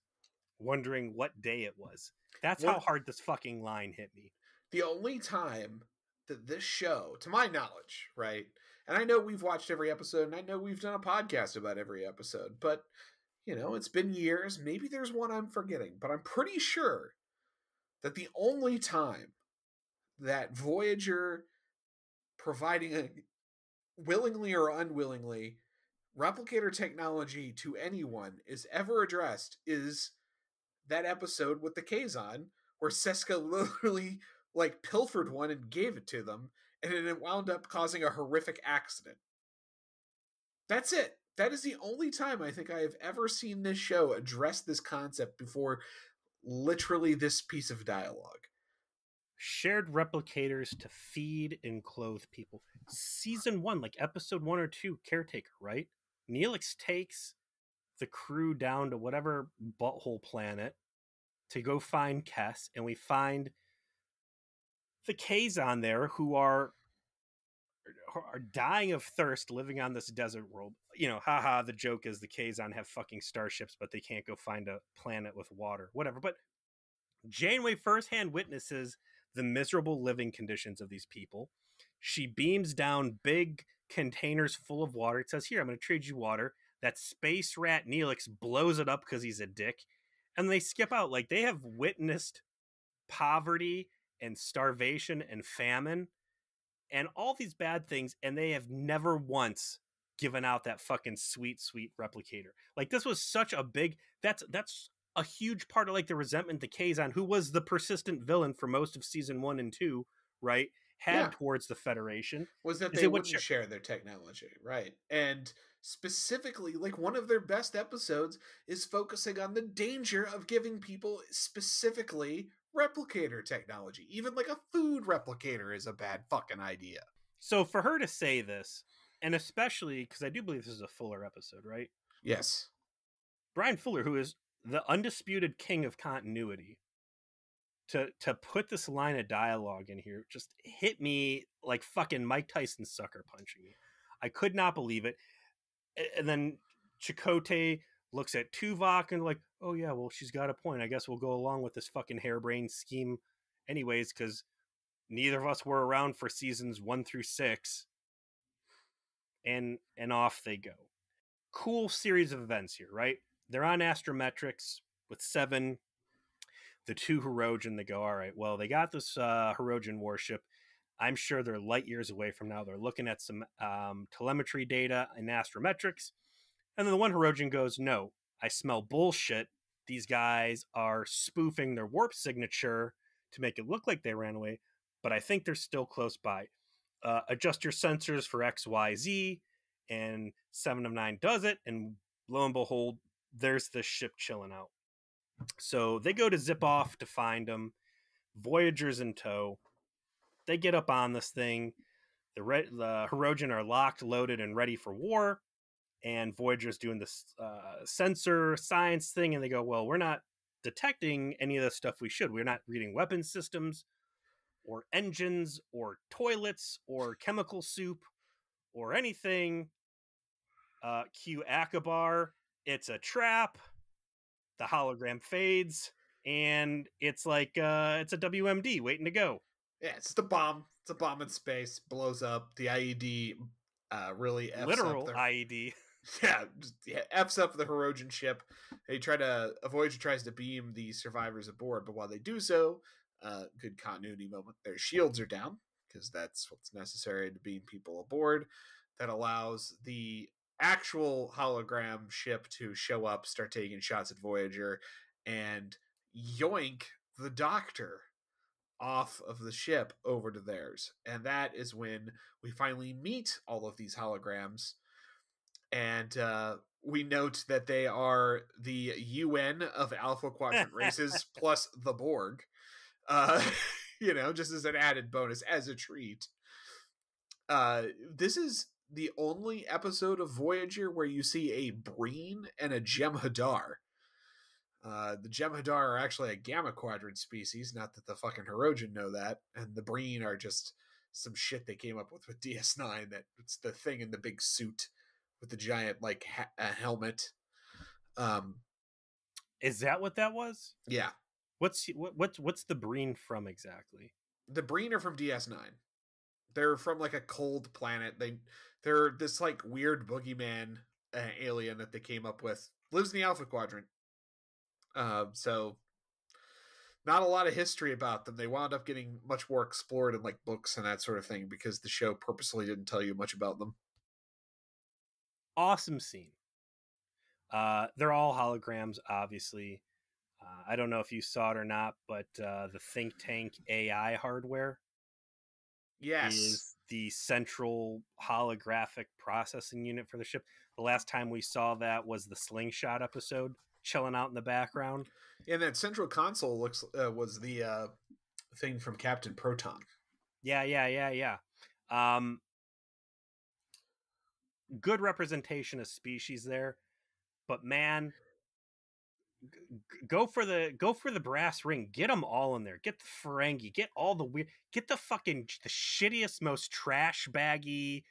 wondering what day it was. That's how hard this fucking line hit me. The only time that this show, to my knowledge, right, and I know we've watched every episode, and I know we've done a podcast about every episode, but, it's been years. Maybe there's one I'm forgetting, but I'm pretty sure that the only time that Voyager providing willingly or unwillingly replicator technology to anyone is ever addressed is that episode with the Kazon, where Seska literally pilfered one and gave it to them, and it wound up causing a horrific accident. That's it. That is the only time I think I have ever seen this show address this concept before literally this piece of dialogue. Shared replicators to feed and clothe people. Season 1, like episode 1 or 2, Caretaker, right? Neelix takes the crew down to whatever butthole planet to go find Kess, and we find the Kazon there who are dying of thirst living on this desert world. Haha, the joke is the Kazon have fucking starships, but they can't go find a planet with water, whatever. But Janeway firsthand witnesses the miserable living conditions of these people. She beams down big containers full of water. It says, here, I'm going to trade you water. That space rat Neelix blows it up because he's a dick. And they skip out. Like, they have witnessed poverty and starvation and famine and all these bad things, and they have never once given out that fucking sweet, sweet replicator. Like, this was such a big... That's a huge part of, like, the resentment the Kazon, who was the persistent villain for most of season 1 and 2, right, had towards the Federation. Was that they wouldn't share their technology, right? And specifically, like, one of their best episodes is focusing on the danger of giving people specifically replicator technology. Even like a food replicator is a bad fucking idea. So for her to say this, and especially because I do believe this is a Fuller episode, right? Yes. Brian Fuller, who is the undisputed king of continuity, to put this line of dialogue in here just hit me like fucking Mike Tyson sucker punching me. I could not believe it. And then Chakotay looks at Tuvok and like, oh yeah, well, she's got a point. I guess we'll go along with this fucking harebrained scheme anyways, because neither of us were around for seasons 1 through 6. And off they go. Cool series of events here, right? They're on astrometrics with 7, the 2 Hirogen. They go, all right, well, they got this Hirogen warship. I'm sure they're light years away from now. They're looking at some telemetry data and astrometrics. And then the one Hirogen goes, no, I smell bullshit. These guys are spoofing their warp signature to make it look like they ran away, but I think they're still close by. Adjust your sensors for XYZ, and 7 of 9 does it, and lo and behold, there's the ship chilling out. So they go to zip off to find them. Voyager's in tow. They get up on this thing. The Hirogen are locked, loaded, and ready for war. And Voyager's doing this sensor science thing, and they go, well, we're not detecting any of the stuff we should. We're not reading weapons systems or engines or toilets or chemical soup or anything. Cue Akabar. It's a trap. The hologram fades, and it's like it's a WMD waiting to go. Yeah, it's just a bomb. It's a bomb in space, blows up. The IED really F's Literal up IED. F's up the Hirogen ship. A Voyager tries to beam the survivors aboard, but while they do so, good continuity moment, their shields are down, because that's what's necessary to beam people aboard. That allows the actual hologram ship to show up, start taking shots at Voyager, and yoink the Doctor off of the ship over to theirs. And that is when we finally meet all of these holograms. And we note that they are the UN of Alpha Quadrant races plus the Borg. Just as an added bonus, as a treat. This is the only episode of Voyager where you see a Breen and a Jem'Hadar. The Jem'Hadar are actually a Gamma Quadrant species, not that the fucking Hirogen know that, and the Breen are just some shit they came up with DS9, that it's the thing in the big suit with the giant, like, helmet. Is that what that was? Yeah. What's the Breen from exactly? The Breen are from DS9. They're from, like, a cold planet. They're this, like, weird boogeyman alien that they came up with. Lives in the Alpha Quadrant. So not a lot of history about them. They wound up getting much more explored in, like, books and that sort of thing, because the show purposely didn't tell you much about them. Awesome scene. They're all holograms, obviously. I don't know if you saw it or not, but the think tank AI hardware is the central holographic processing unit for the ship. The last time we saw that was the Slingshot episode, chilling out in the background. And that central console was the thing from Captain Proton. Yeah. Good representation of species there, but man, go for the brass ring. Get them all in there. Get the Ferengi. Get all the weird. Get the shittiest, most trash baggy.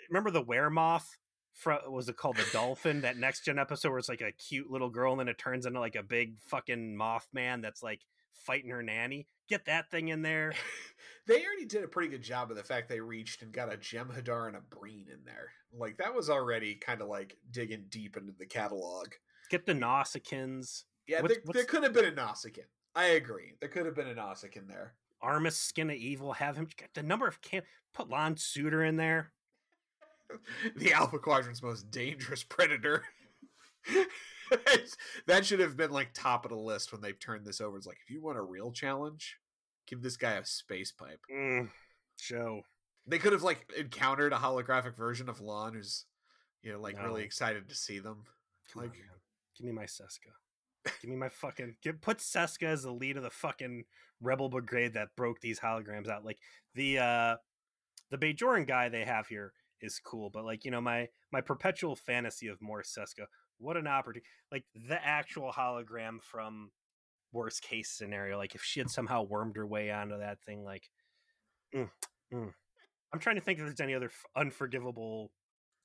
Remember the Weremoth? Was it called the Dolphin? That next gen episode where it's like a cute little girl and then it turns into like a big fucking Mothman that's like fighting her nanny. Get that thing in there. They already did a pretty good job of the fact they reached and got a Jem'Hadar and a Breen in there. Like, that was already kind of like digging deep into the catalog. Get the Nausicaans. Yeah, there could have been a Nausicaan. I agree. There could have been a Nausicaan there. Armus, Skin of Evil, have him. The number of put Lon Suitor in there. The Alpha Quadrant's most dangerous predator. That should have been like top of the list when they turned this over. It's like, if you want a real challenge, give this guy a space pipe. Show. They could have like encountered a holographic version of Lon who's, really excited to see them. Come on, man. Give me my Seska. Give me my fucking put Seska as the lead of the fucking rebel brigade that broke these holograms out. Like the Bajoran guy they have here is cool, but like, my perpetual fantasy of more Seska. What an opportunity. Like the actual hologram from worst case scenario, like if she had somehow wormed her way onto that thing, like I'm trying to think if there's any other unforgivable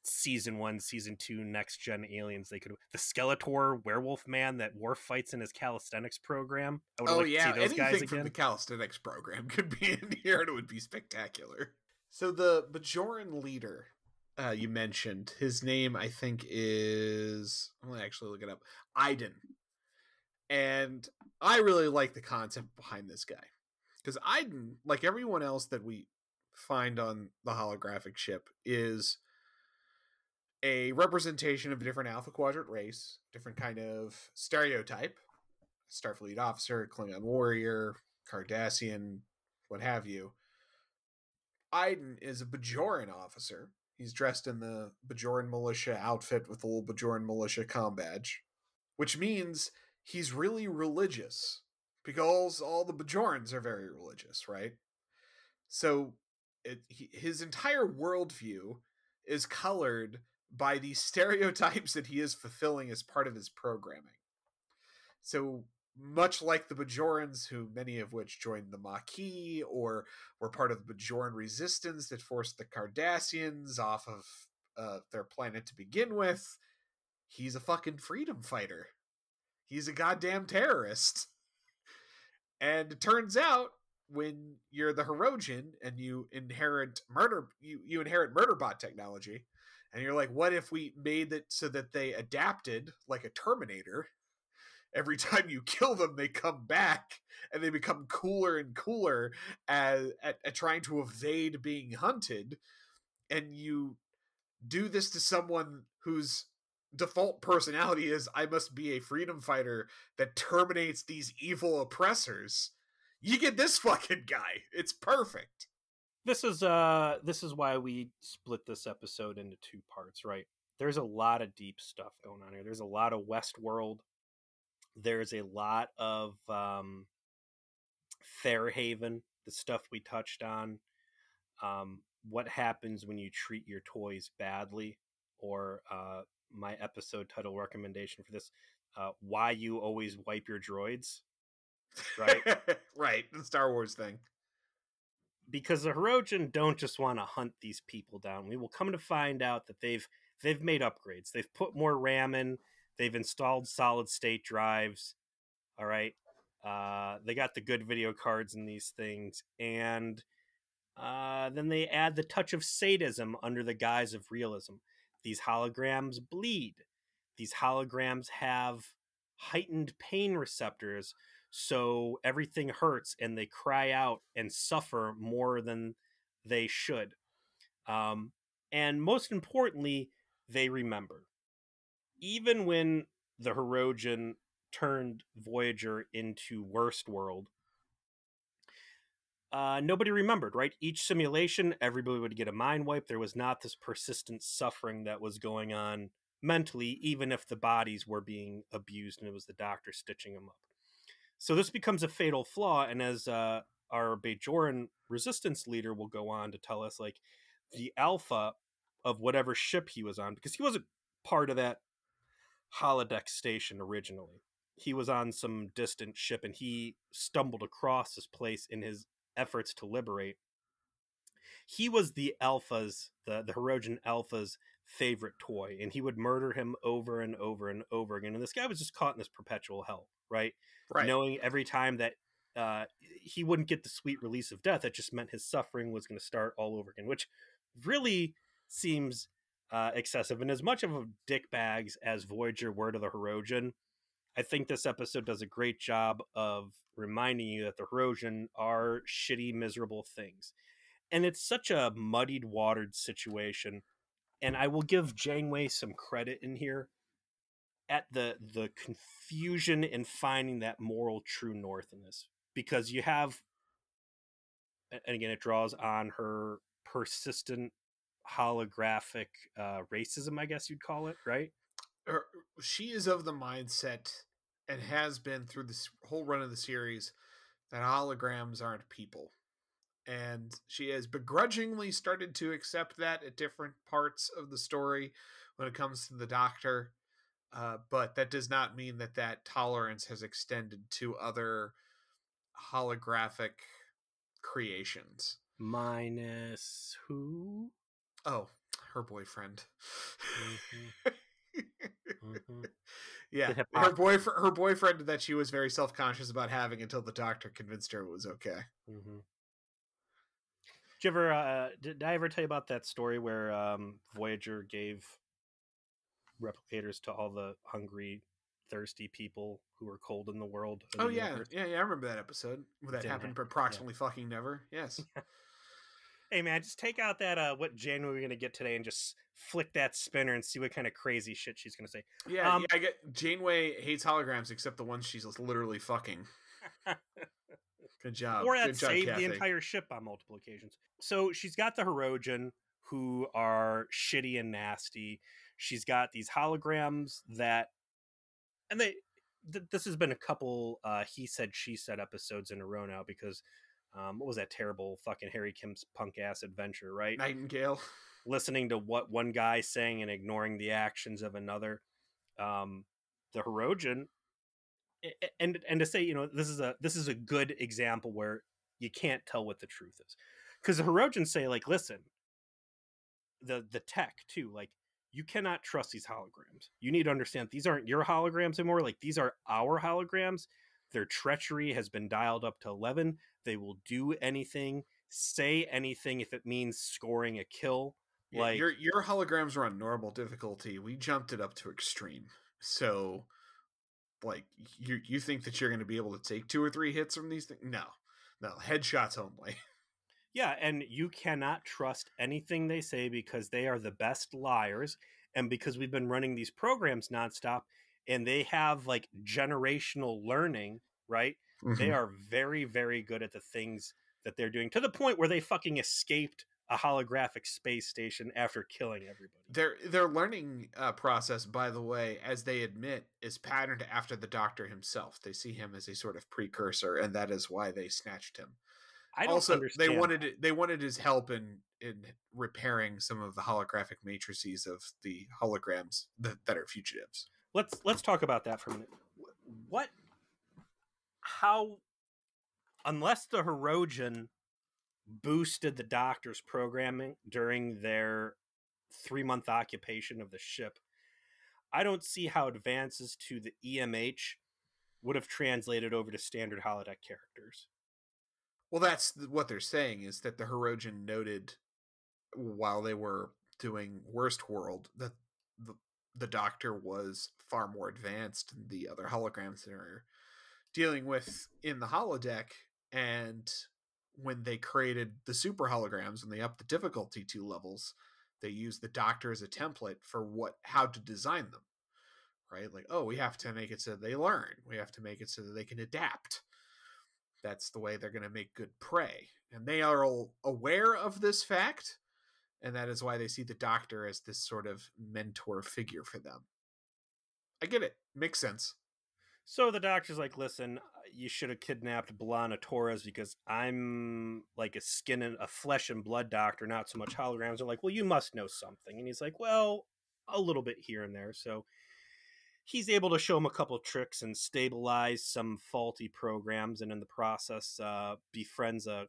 season 1, season 2 next gen aliens they could. The Skeletor werewolf man that Worf fights in his calisthenics program. I would like to see those anything guys from again. the calisthenics program could be in here and it would be spectacular. So the Bajoran leader you mentioned, his name I think is, I'm gonna actually look it up, Iden. And I really like the concept behind this guy, because Iden, like everyone else that we find on the holographic ship, is a representation of a different Alpha Quadrant race, different kind of stereotype. Starfleet officer, Klingon warrior, Cardassian, what have you. Iden is a Bajoran officer. He's dressed in the Bajoran militia outfit with the little Bajoran militia comm badge, which means he's really religious because all the Bajorans are very religious, right? So his entire worldview is colored by these stereotypes that he is fulfilling as part of his programming. So much like the Bajorans, who many of which joined the Maquis or were part of the Bajoran resistance that forced the Cardassians off of their planet to begin with, he's a fucking freedom fighter. He's a goddamn terrorist. And it turns out, when you're the Hirogen and you inherit you inherit murder bot technology, and you're like, what if we made it so that they adapted like a Terminator? Every time you kill them, they come back and they become cooler and cooler at trying to evade being hunted. And you do this to someone whose default personality is, I must be a freedom fighter that terminates these evil oppressors. You get this fucking guy. It's perfect. This is why we split this episode into 2 parts, right? There's a lot of deep stuff going on here. There's a lot of Westworld. There's a lot of Fairhaven, the stuff we touched on. What happens when you treat your toys badly, or my episode title recommendation for this, why you always wipe your droids, right? Right, the Star Wars thing. Because the Hirogen don't just want to hunt these people down. We will come to find out that they've made upgrades. They've put more RAM in. They've installed solid state drives. All right. They got the good video cards in these things. And then they add the touch of sadism under the guise of realism. These holograms bleed. These holograms have heightened pain receptors, so everything hurts and they cry out and suffer more than they should. And most importantly, they remember. Even when the Hirogen turned Voyager into Worst World, nobody remembered, right? Each simulation, everybody would get a mind wipe. There was not this persistent suffering that was going on mentally, even if the bodies were being abused and it was the doctor stitching them up. So this becomes a fatal flaw, and as our Bajoran resistance leader will go on to tell us, like, the alpha of whatever ship he was on, because he wasn't part of that holodeck station originally. He was on some distant ship, and he stumbled across this place in his efforts to liberate. He was the Alpha's, the Hirogen Alpha's favorite toy, and he would murder him over and over and over again. And this guy was just caught in this perpetual hell, right? Knowing every time that he wouldn't get the sweet release of death, it just meant his suffering was going to start all over again, which really seems excessive. And as much of a dickbags as Voyager were to the Hirogen, I think this episode does a great job of reminding you that the Hirogen are shitty, miserable things. And it's such a muddied, watered situation. And I will give Janeway some credit in here at the confusion in finding that moral true north in this. Because you have, and again, it draws on her persistent holographic racism, I guess you'd call it, right? She is of the mindset, and has been through this whole run of the series, that holograms aren't people. And she has begrudgingly started to accept that at different parts of the story when it comes to the Doctor. But that does not mean that tolerance has extended to other holographic creations. Minus who? Oh, her boyfriend. Mm-hmm. Yeah, her boyfriend that she was very self-conscious about having until the Doctor convinced her it was okay. Mm-hmm. Did you ever? Did I ever tell you about that story where Voyager gave replicators to all the hungry, thirsty people who were cold in the world? Oh yeah, I remember that episode. That happened approximately fucking never. Yes. Hey man, just take out that what Janeway we're gonna get today and just flick that spinner and see what kind of crazy shit she's gonna say. Yeah, I get Janeway hates holograms except the ones she's literally fucking. Good job. Or that saved the entire ship on multiple occasions. So she's got the Hirogen, who are shitty and nasty. She's got these holograms that, and this has been a couple he said she said episodes in a row now because what was that terrible fucking Harry Kim's punk ass adventure, right? Nightingale. Listening to what one guy saying and ignoring the actions of another. The Hirogen, and to say, this is a good example where you can't tell what the truth is, because the Hirogen say, like, listen, the tech too, like, you cannot trust these holograms. You need to understand these aren't your holograms anymore. Like, these are our holograms. Their treachery has been dialed up to 11. They will do anything, say anything if it means scoring a kill. Yeah, Like, your holograms are on normal difficulty. We jumped it up to extreme. So, like, you think that you're going to be able to take 2 or 3 hits from these things? No, headshots only. yeah, and you cannot trust anything they say because they are the best liars, and because we've been running these programs nonstop, and they have like generational learning, right? They are very, very good at the things that they're doing, to the point where they fucking escaped a holographic space station after killing everybody. Their learning process, by the way, as they admit, is patterned after the Doctor himself. They see him as a sort of precursor, and that is why they snatched him. I don't Also, understand. they wanted his help in repairing some of the holographic matrices of the holograms that are fugitives. Let's talk about that for a minute. What? How? Unless the Hirogen boosted the Doctor's programming during their 3-month occupation of the ship, I don't see how advances to the EMH would have translated over to standard holodeck characters. Well, that's what they're saying, is that the Hirogen noted while they were doing Worst World that the Doctor was far more advanced than the other holograms that are dealing with in the holodeck, and when they created the super holograms and they upped the difficulty 2 levels, they used the Doctor as a template for how to design them, right? Like, oh, we have to make it so they learn. We have to make it so that they can adapt. That's the way they're going to make good prey. And they are all aware of this fact, and that is why they see the Doctor as this sort of mentor figure for them. I get it. Makes sense. So the Doctor's like, listen, you should have kidnapped B'Elanna Torres because I'm like a flesh and blood doctor, not so much holograms. They're like, well, you must know something. And he's like, well, a little bit here and there. So he's able to show him a couple of tricks and stabilize some faulty programs, and in the process befriends a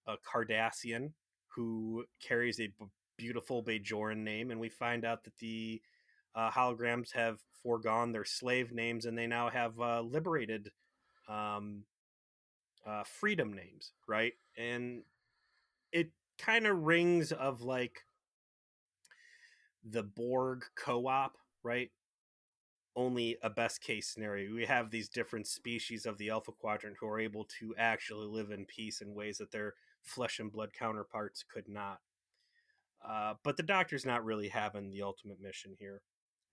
Cardassian who carries a beautiful Bajoran name, and we find out that the holograms have foregone their slave names, and they now have liberated freedom names, right? And it kind of rings of like the Borg co-op, right? Only a best case scenario. We have these different species of the Alpha Quadrant who are able to actually live in peace in ways that their flesh and blood counterparts could not. But the Doctor's not really having the ultimate mission here,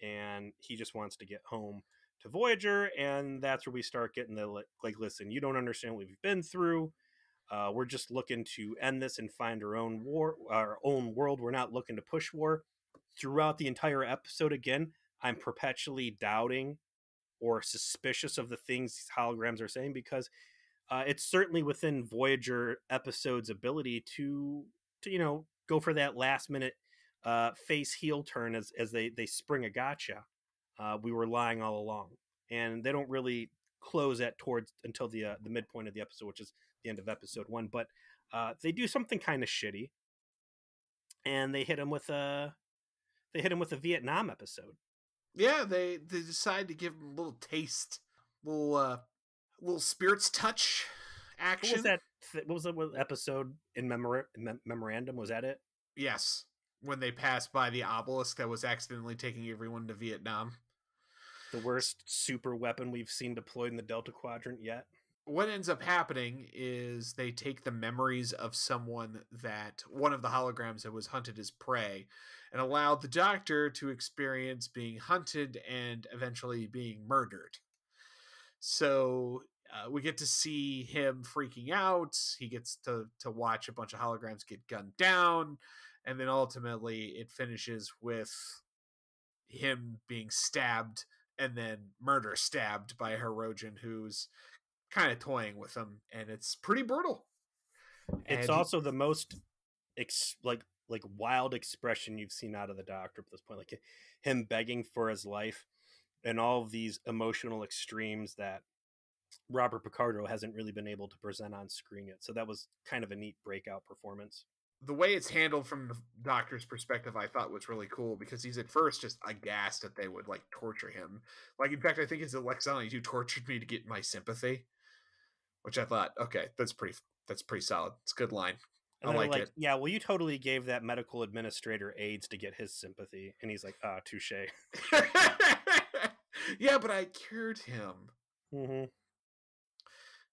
and he just wants to get home to Voyager, and that's where we start getting the like, listen, you don't understand what we've been through. We're just looking to end this and find our own world. We're not looking to push war. Throughout the entire episode, again, I'm perpetually doubting or suspicious of the things these holograms are saying, because it's certainly within Voyager episode's ability to go for that last minute face heel turn as they spring a gotcha. We were lying all along, and they don't really close that towards until the midpoint of the episode, which is the end of episode 1. But they do something kind of shitty, and they hit him with a Vietnam episode. Yeah, they decide to give him a little taste, little spirits touch action. What was that? What was the episode in Memorandum? Was that it? Yes, when they passed by the obelisk that was accidentally taking everyone to Vietnam. The worst super weapon we've seen deployed in the Delta Quadrant yet. What ends up happening is they take the memories of one of the holograms that was hunted as prey, and allowed the Doctor to experience being hunted and eventually being murdered. So we get to see him freaking out. He gets to watch a bunch of holograms get gunned down, and then ultimately it finishes with him being stabbed and then murder stabbed by a Hirogen who's kind of toying with him, and it's pretty brutal. It's And also the most like wild expression you've seen out of the Doctor at this point, like him begging for his life and all of these emotional extremes that Robert Picardo hasn't really been able to present on screen yet. So that was kind of a neat breakout performance. the way it's handled from the Doctor's perspective, I thought was really cool, because he's at first just aghast that they would like torture him. Like, in fact, I think it's Alexani who tortured me to get my sympathy, which I thought, okay, that's pretty solid. It's a good line. And I they're like like, it. yeah, well, you totally gave that medical administrator AIDS to get his sympathy. And he's like, touche. Yeah, but I cured him. Mm-hmm.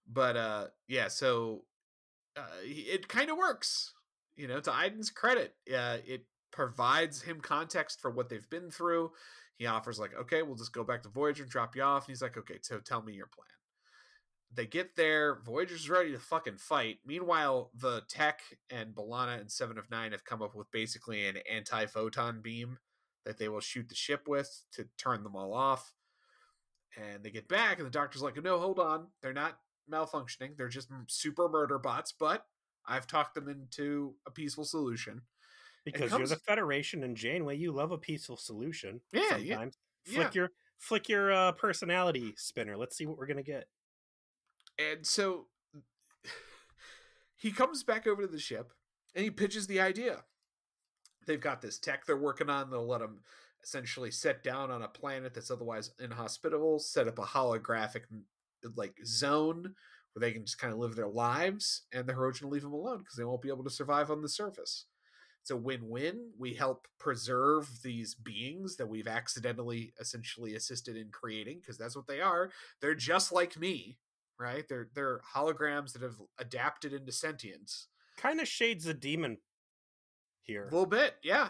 But yeah, so it kind of works. You know, to Aiden's credit, it provides him context for what they've been through. He offers like, okay, we'll just go back to Voyager and drop you off. And he's like, okay, so tell me your plan. They get there. Voyager's ready to fucking fight. Meanwhile, the tech and B'Elanna and Seven of Nine have come up with basically an anti-photon beam that they will shoot the ship with to turn them all off. And they get back, and the Doctor's like, no, hold on. They're not malfunctioning. They're just super murder bots, but I've talked them into a peaceful solution. Because you're the Federation, and Janeway, you love a peaceful solution. Yeah, sometimes. Yeah. Flick your personality spinner. Let's see what we're gonna get. And so he comes back over to the ship, and he pitches the idea. They've got this tech they're working on. They'll let them essentially set down on a planet that's otherwise inhospitable, set up a holographic like zone where they can just kind of live their lives, and the Hirogen will leave them alone because they won't be able to survive on the surface. It's a win-win. We help preserve these beings that we've accidentally essentially assisted in creating, because that's what they are. They're just like me, right? They're holograms that have adapted into sentience. Kind of shades the demon here. A little bit, yeah.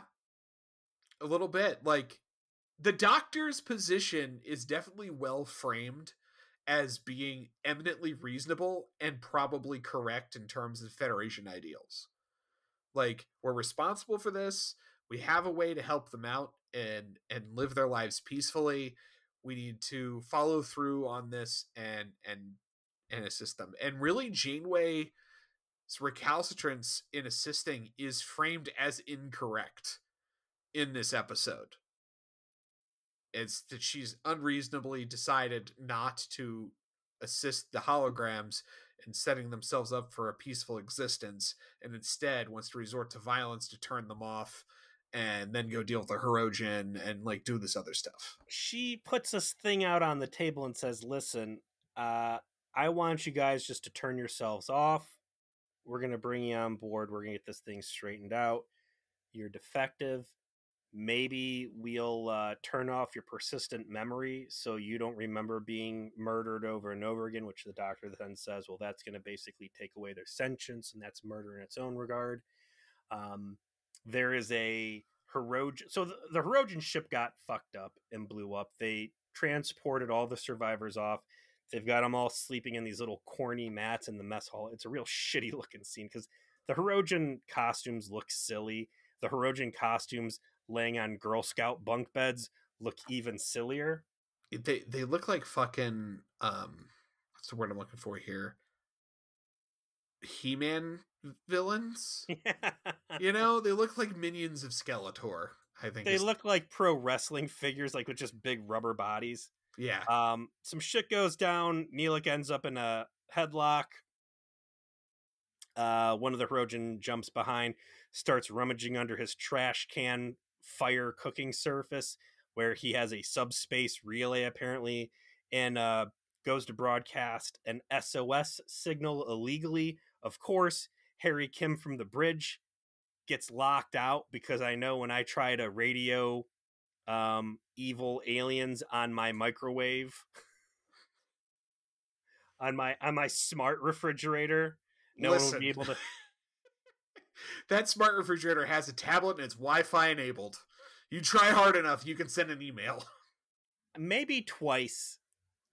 A little bit. Like, the Doctor's position is definitely well framed as being eminently reasonable and probably correct in terms of Federation ideals. Like, we're responsible for this. We have a way to help them out and live their lives peacefully. We need to follow through on this and assist them. And really, Janeway's recalcitrance in assisting is framed as incorrect in this episode. It's that she's unreasonably decided not to assist the holograms in setting themselves up for a peaceful existence, and instead wants to resort to violence to turn them off and then go deal with the Hirogen and like do this other stuff. She puts this thing out on the table and says, listen, I want you guys just to turn yourselves off. We're going to bring you on board. We're going to get this thing straightened out. You're defective. Maybe we'll turn off your persistent memory so you don't remember being murdered over and over again, which the Doctor then says, well, that's going to basically take away their sentience, and that's murder in its own regard. There is a Hirogen. So the Hirogen ship got fucked up and blew up. They transported all the survivors off. They've got them all sleeping in these little corny mats in the mess hall. It's a real shitty looking scene because the Hirogen costumes look silly. The Hirogen costumes laying on Girl Scout bunk beds look even sillier. They look like fucking what's the word I'm looking for here? He-Man villains. You know, they look like minions of Skeletor. I think they look like pro wrestling figures, like with just big rubber bodies. Yeah. Some shit goes down. Neelix ends up in a headlock. One of the Hirogen jumps behind, starts rummaging under his trash can fire cooking surface where he has a subspace relay apparently, and goes to broadcast an SOS signal illegally. Of course, Harry Kim from the bridge gets locked out because I know when I try to radio evil aliens on my microwave on my smart refrigerator, no one will be able to. That smart refrigerator has a tablet and it's Wi-Fi enabled. You try hard enough, you can send an email. Maybe twice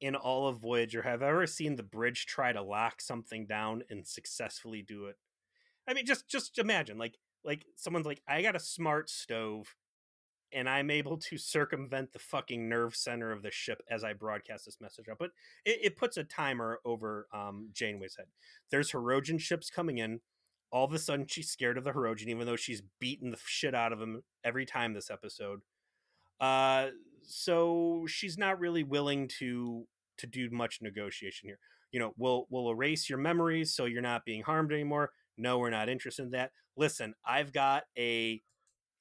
in all of Voyager have I ever seen the bridge try to lock something down and successfully do it. I mean, just imagine, like someone's like, I got a smart stove. and I'm able to circumvent the fucking nerve center of the ship as I broadcast this message up. But it puts a timer over Janeway's head. There's Hirogen ships coming in. All of a sudden, she's scared of the Hirogen, even though she's beaten the shit out of him every time this episode. So she's not really willing to do much negotiation here. You know, we'll erase your memories so you're not being harmed anymore. No, we're not interested in that. Listen, I've got a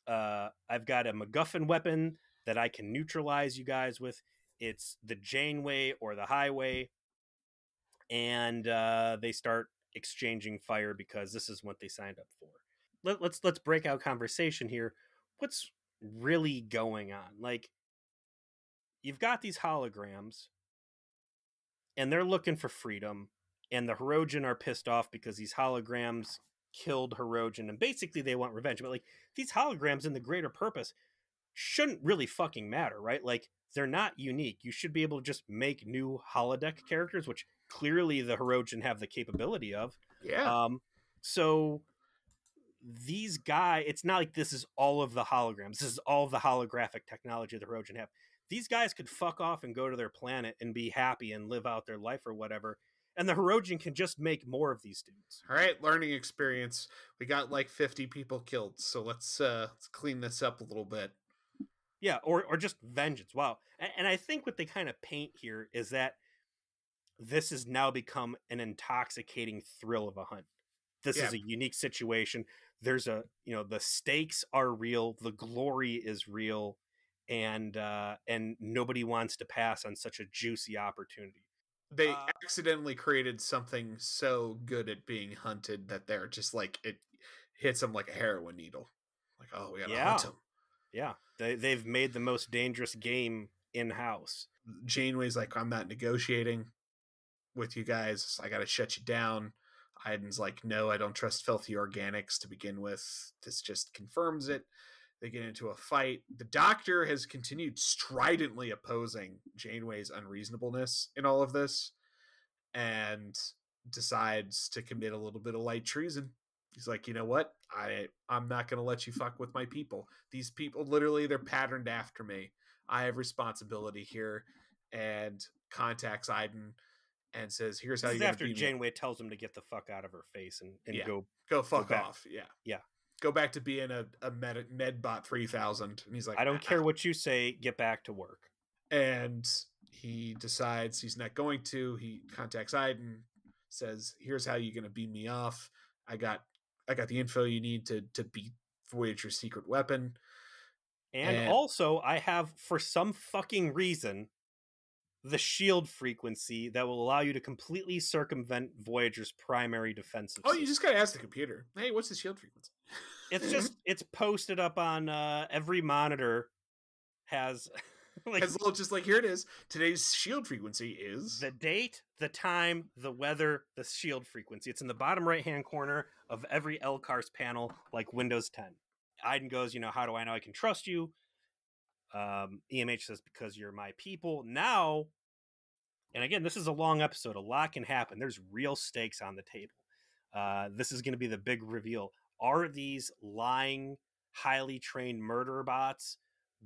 MacGuffin weapon that I can neutralize you guys with. It's the Janeway or the Highway, and they start exchanging fire because this is what they signed up for. Let's break out conversation here. What's really going on? Like, you've got these holograms, and they're looking for freedom, and the Hirogen are pissed off because these holograms killed Hirogen, and basically they want revenge. But like, these holograms in the greater purpose shouldn't really fucking matter, right? Like, they're not unique. You should be able to just make new holodeck characters, which clearly the Hirogen have the capability of. Yeah. So these guys, it's not like this is all of the holograms. This is all of the holographic technology the Hirogen have. These guys could fuck off and go to their planet and be happy and live out their life or whatever. And the Hirogen can just make more of these dudes. All right, learning experience. We got like 50 people killed, so let's clean this up a little bit. Yeah, or just vengeance. Wow. And I think what they kind of paint here is that this has now become an intoxicating thrill of a hunt. This is a unique situation. There's the stakes are real, the glory is real, and nobody wants to pass on such a juicy opportunity. They accidentally created something so good at being hunted that they're just like, it hits them like a heroin needle. Like, oh, we gotta hunt them. Yeah, they've made the most dangerous game in-house. Janeway's like, I'm not negotiating with you guys. I gotta shut you down. Iden's like, no, I don't trust filthy organics to begin with. This just confirms it. They get into a fight. The Doctor has continued stridently opposing Janeway's unreasonableness in all of this and decides to commit a little bit of light treason. He's like, you know what? I'm not going to let you fuck with my people. These people, literally, they're patterned after me. I have responsibility here. And contacts Iden and says, here's how you're going to after Janeway tells him to get the fuck out of her face and go fuck off. Yeah. Go back to being a Medbot 3000. And he's like, I don't care what you say, get back to work. And he decides he's not going to. He contacts Iden, says, here's how you're going to beam me off. I got the info you need to beat Voyager's secret weapon. And also, I have, for some fucking reason, the shield frequency that will allow you to completely circumvent Voyager's primary defensive system. You just gotta ask the computer, hey, what's the shield frequency? It's posted up on every monitor. Has like, has little, just like, here it is. Today's shield frequency is the date, the time, the weather, the shield frequency. It's in the bottom right hand corner of every LCARS panel, like Windows 10. Iden goes, how do I know I can trust you? EMH says, because you're my people. Now, and again, this is a long episode. A lot can happen. There's real stakes on the table. This is going to be the big reveal. Are these lying, highly trained murder bots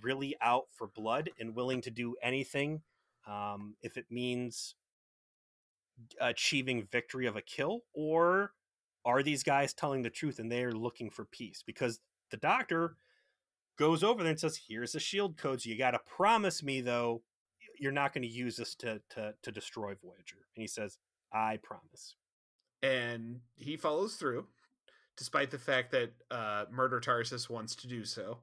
really out for blood and willing to do anything if it means achieving victory of a kill? Or are these guys telling the truth and they're looking for peace? Because the Doctor goes over there and says, here's the shield code. So you got to promise me, though, you're not going to use this to destroy Voyager. And he says, I promise. And he follows through, despite the fact that Murder Tarsus wants to do so.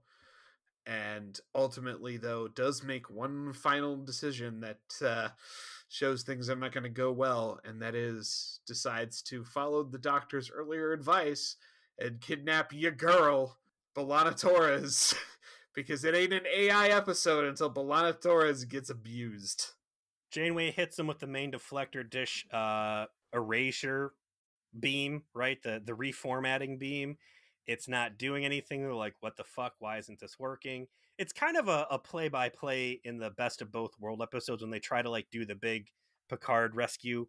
And ultimately, though, does make one final decision that shows things are not going to go well. And that is, decides to follow the Doctor's earlier advice and kidnap your girl, B'Elanna Torres, because it ain't an AI episode until B'Elanna Torres gets abused. Janeway hits him with the main deflector dish erasure beam, right? The reformatting beam. It's not doing anything. They're like, what the fuck? Why isn't this working? It's kind of a play-by-play in the Best of Both World episodes when they try to like do the big Picard rescue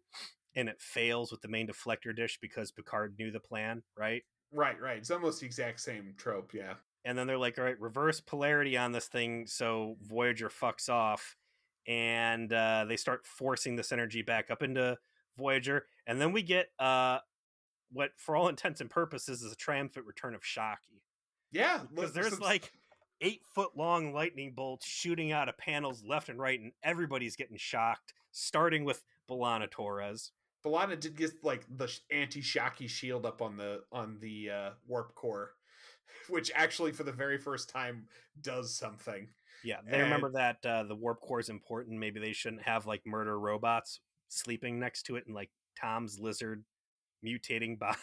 and it fails with the main deflector dish because Picard knew the plan, right? Right. It's almost the exact same trope, yeah. and then they're like, all right, reverse polarity on this thing so Voyager fucks off, and they start forcing this energy back up into Voyager, and then we get what for all intents and purposes is a triumphant return of Shockey. Yeah, because there's like 8-foot long lightning bolts shooting out of panels left and right, and everybody's getting shocked, starting with B'Elanna Torres. B'Elanna did get like the anti-Shockey shield up on the warp core, which actually for the very first time does something. Yeah, they remember that the warp core is important. Maybe they shouldn't have like murder robots sleeping next to it and like Tom's lizard mutating body.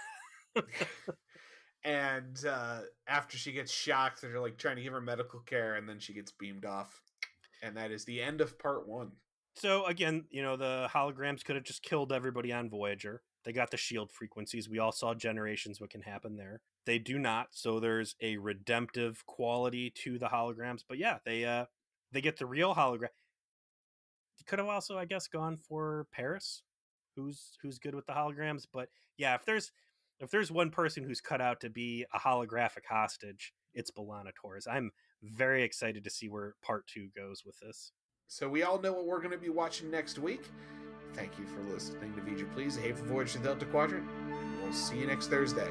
And after she gets shocked, they're like trying to give her medical care, and then she gets beamed off. And that is the end of part 1. So again, the holograms could have just killed everybody on Voyager. They got the shield frequencies. We all saw Generations, what can happen there. They do not. So there's a redemptive quality to the holograms. But yeah, they get the real hologram. Could have also, I guess, gone for Paris, who's good with the holograms. But yeah, if there's one person who's cut out to be a holographic hostage, it's B'Elanna Torres. I'm very excited to see where part 2 goes with this. So we all know what we're going to be watching next week. Thank you for listening to V'ger Please, a Hateful Voyage to the Delta Quadrant. We'll see you next Thursday.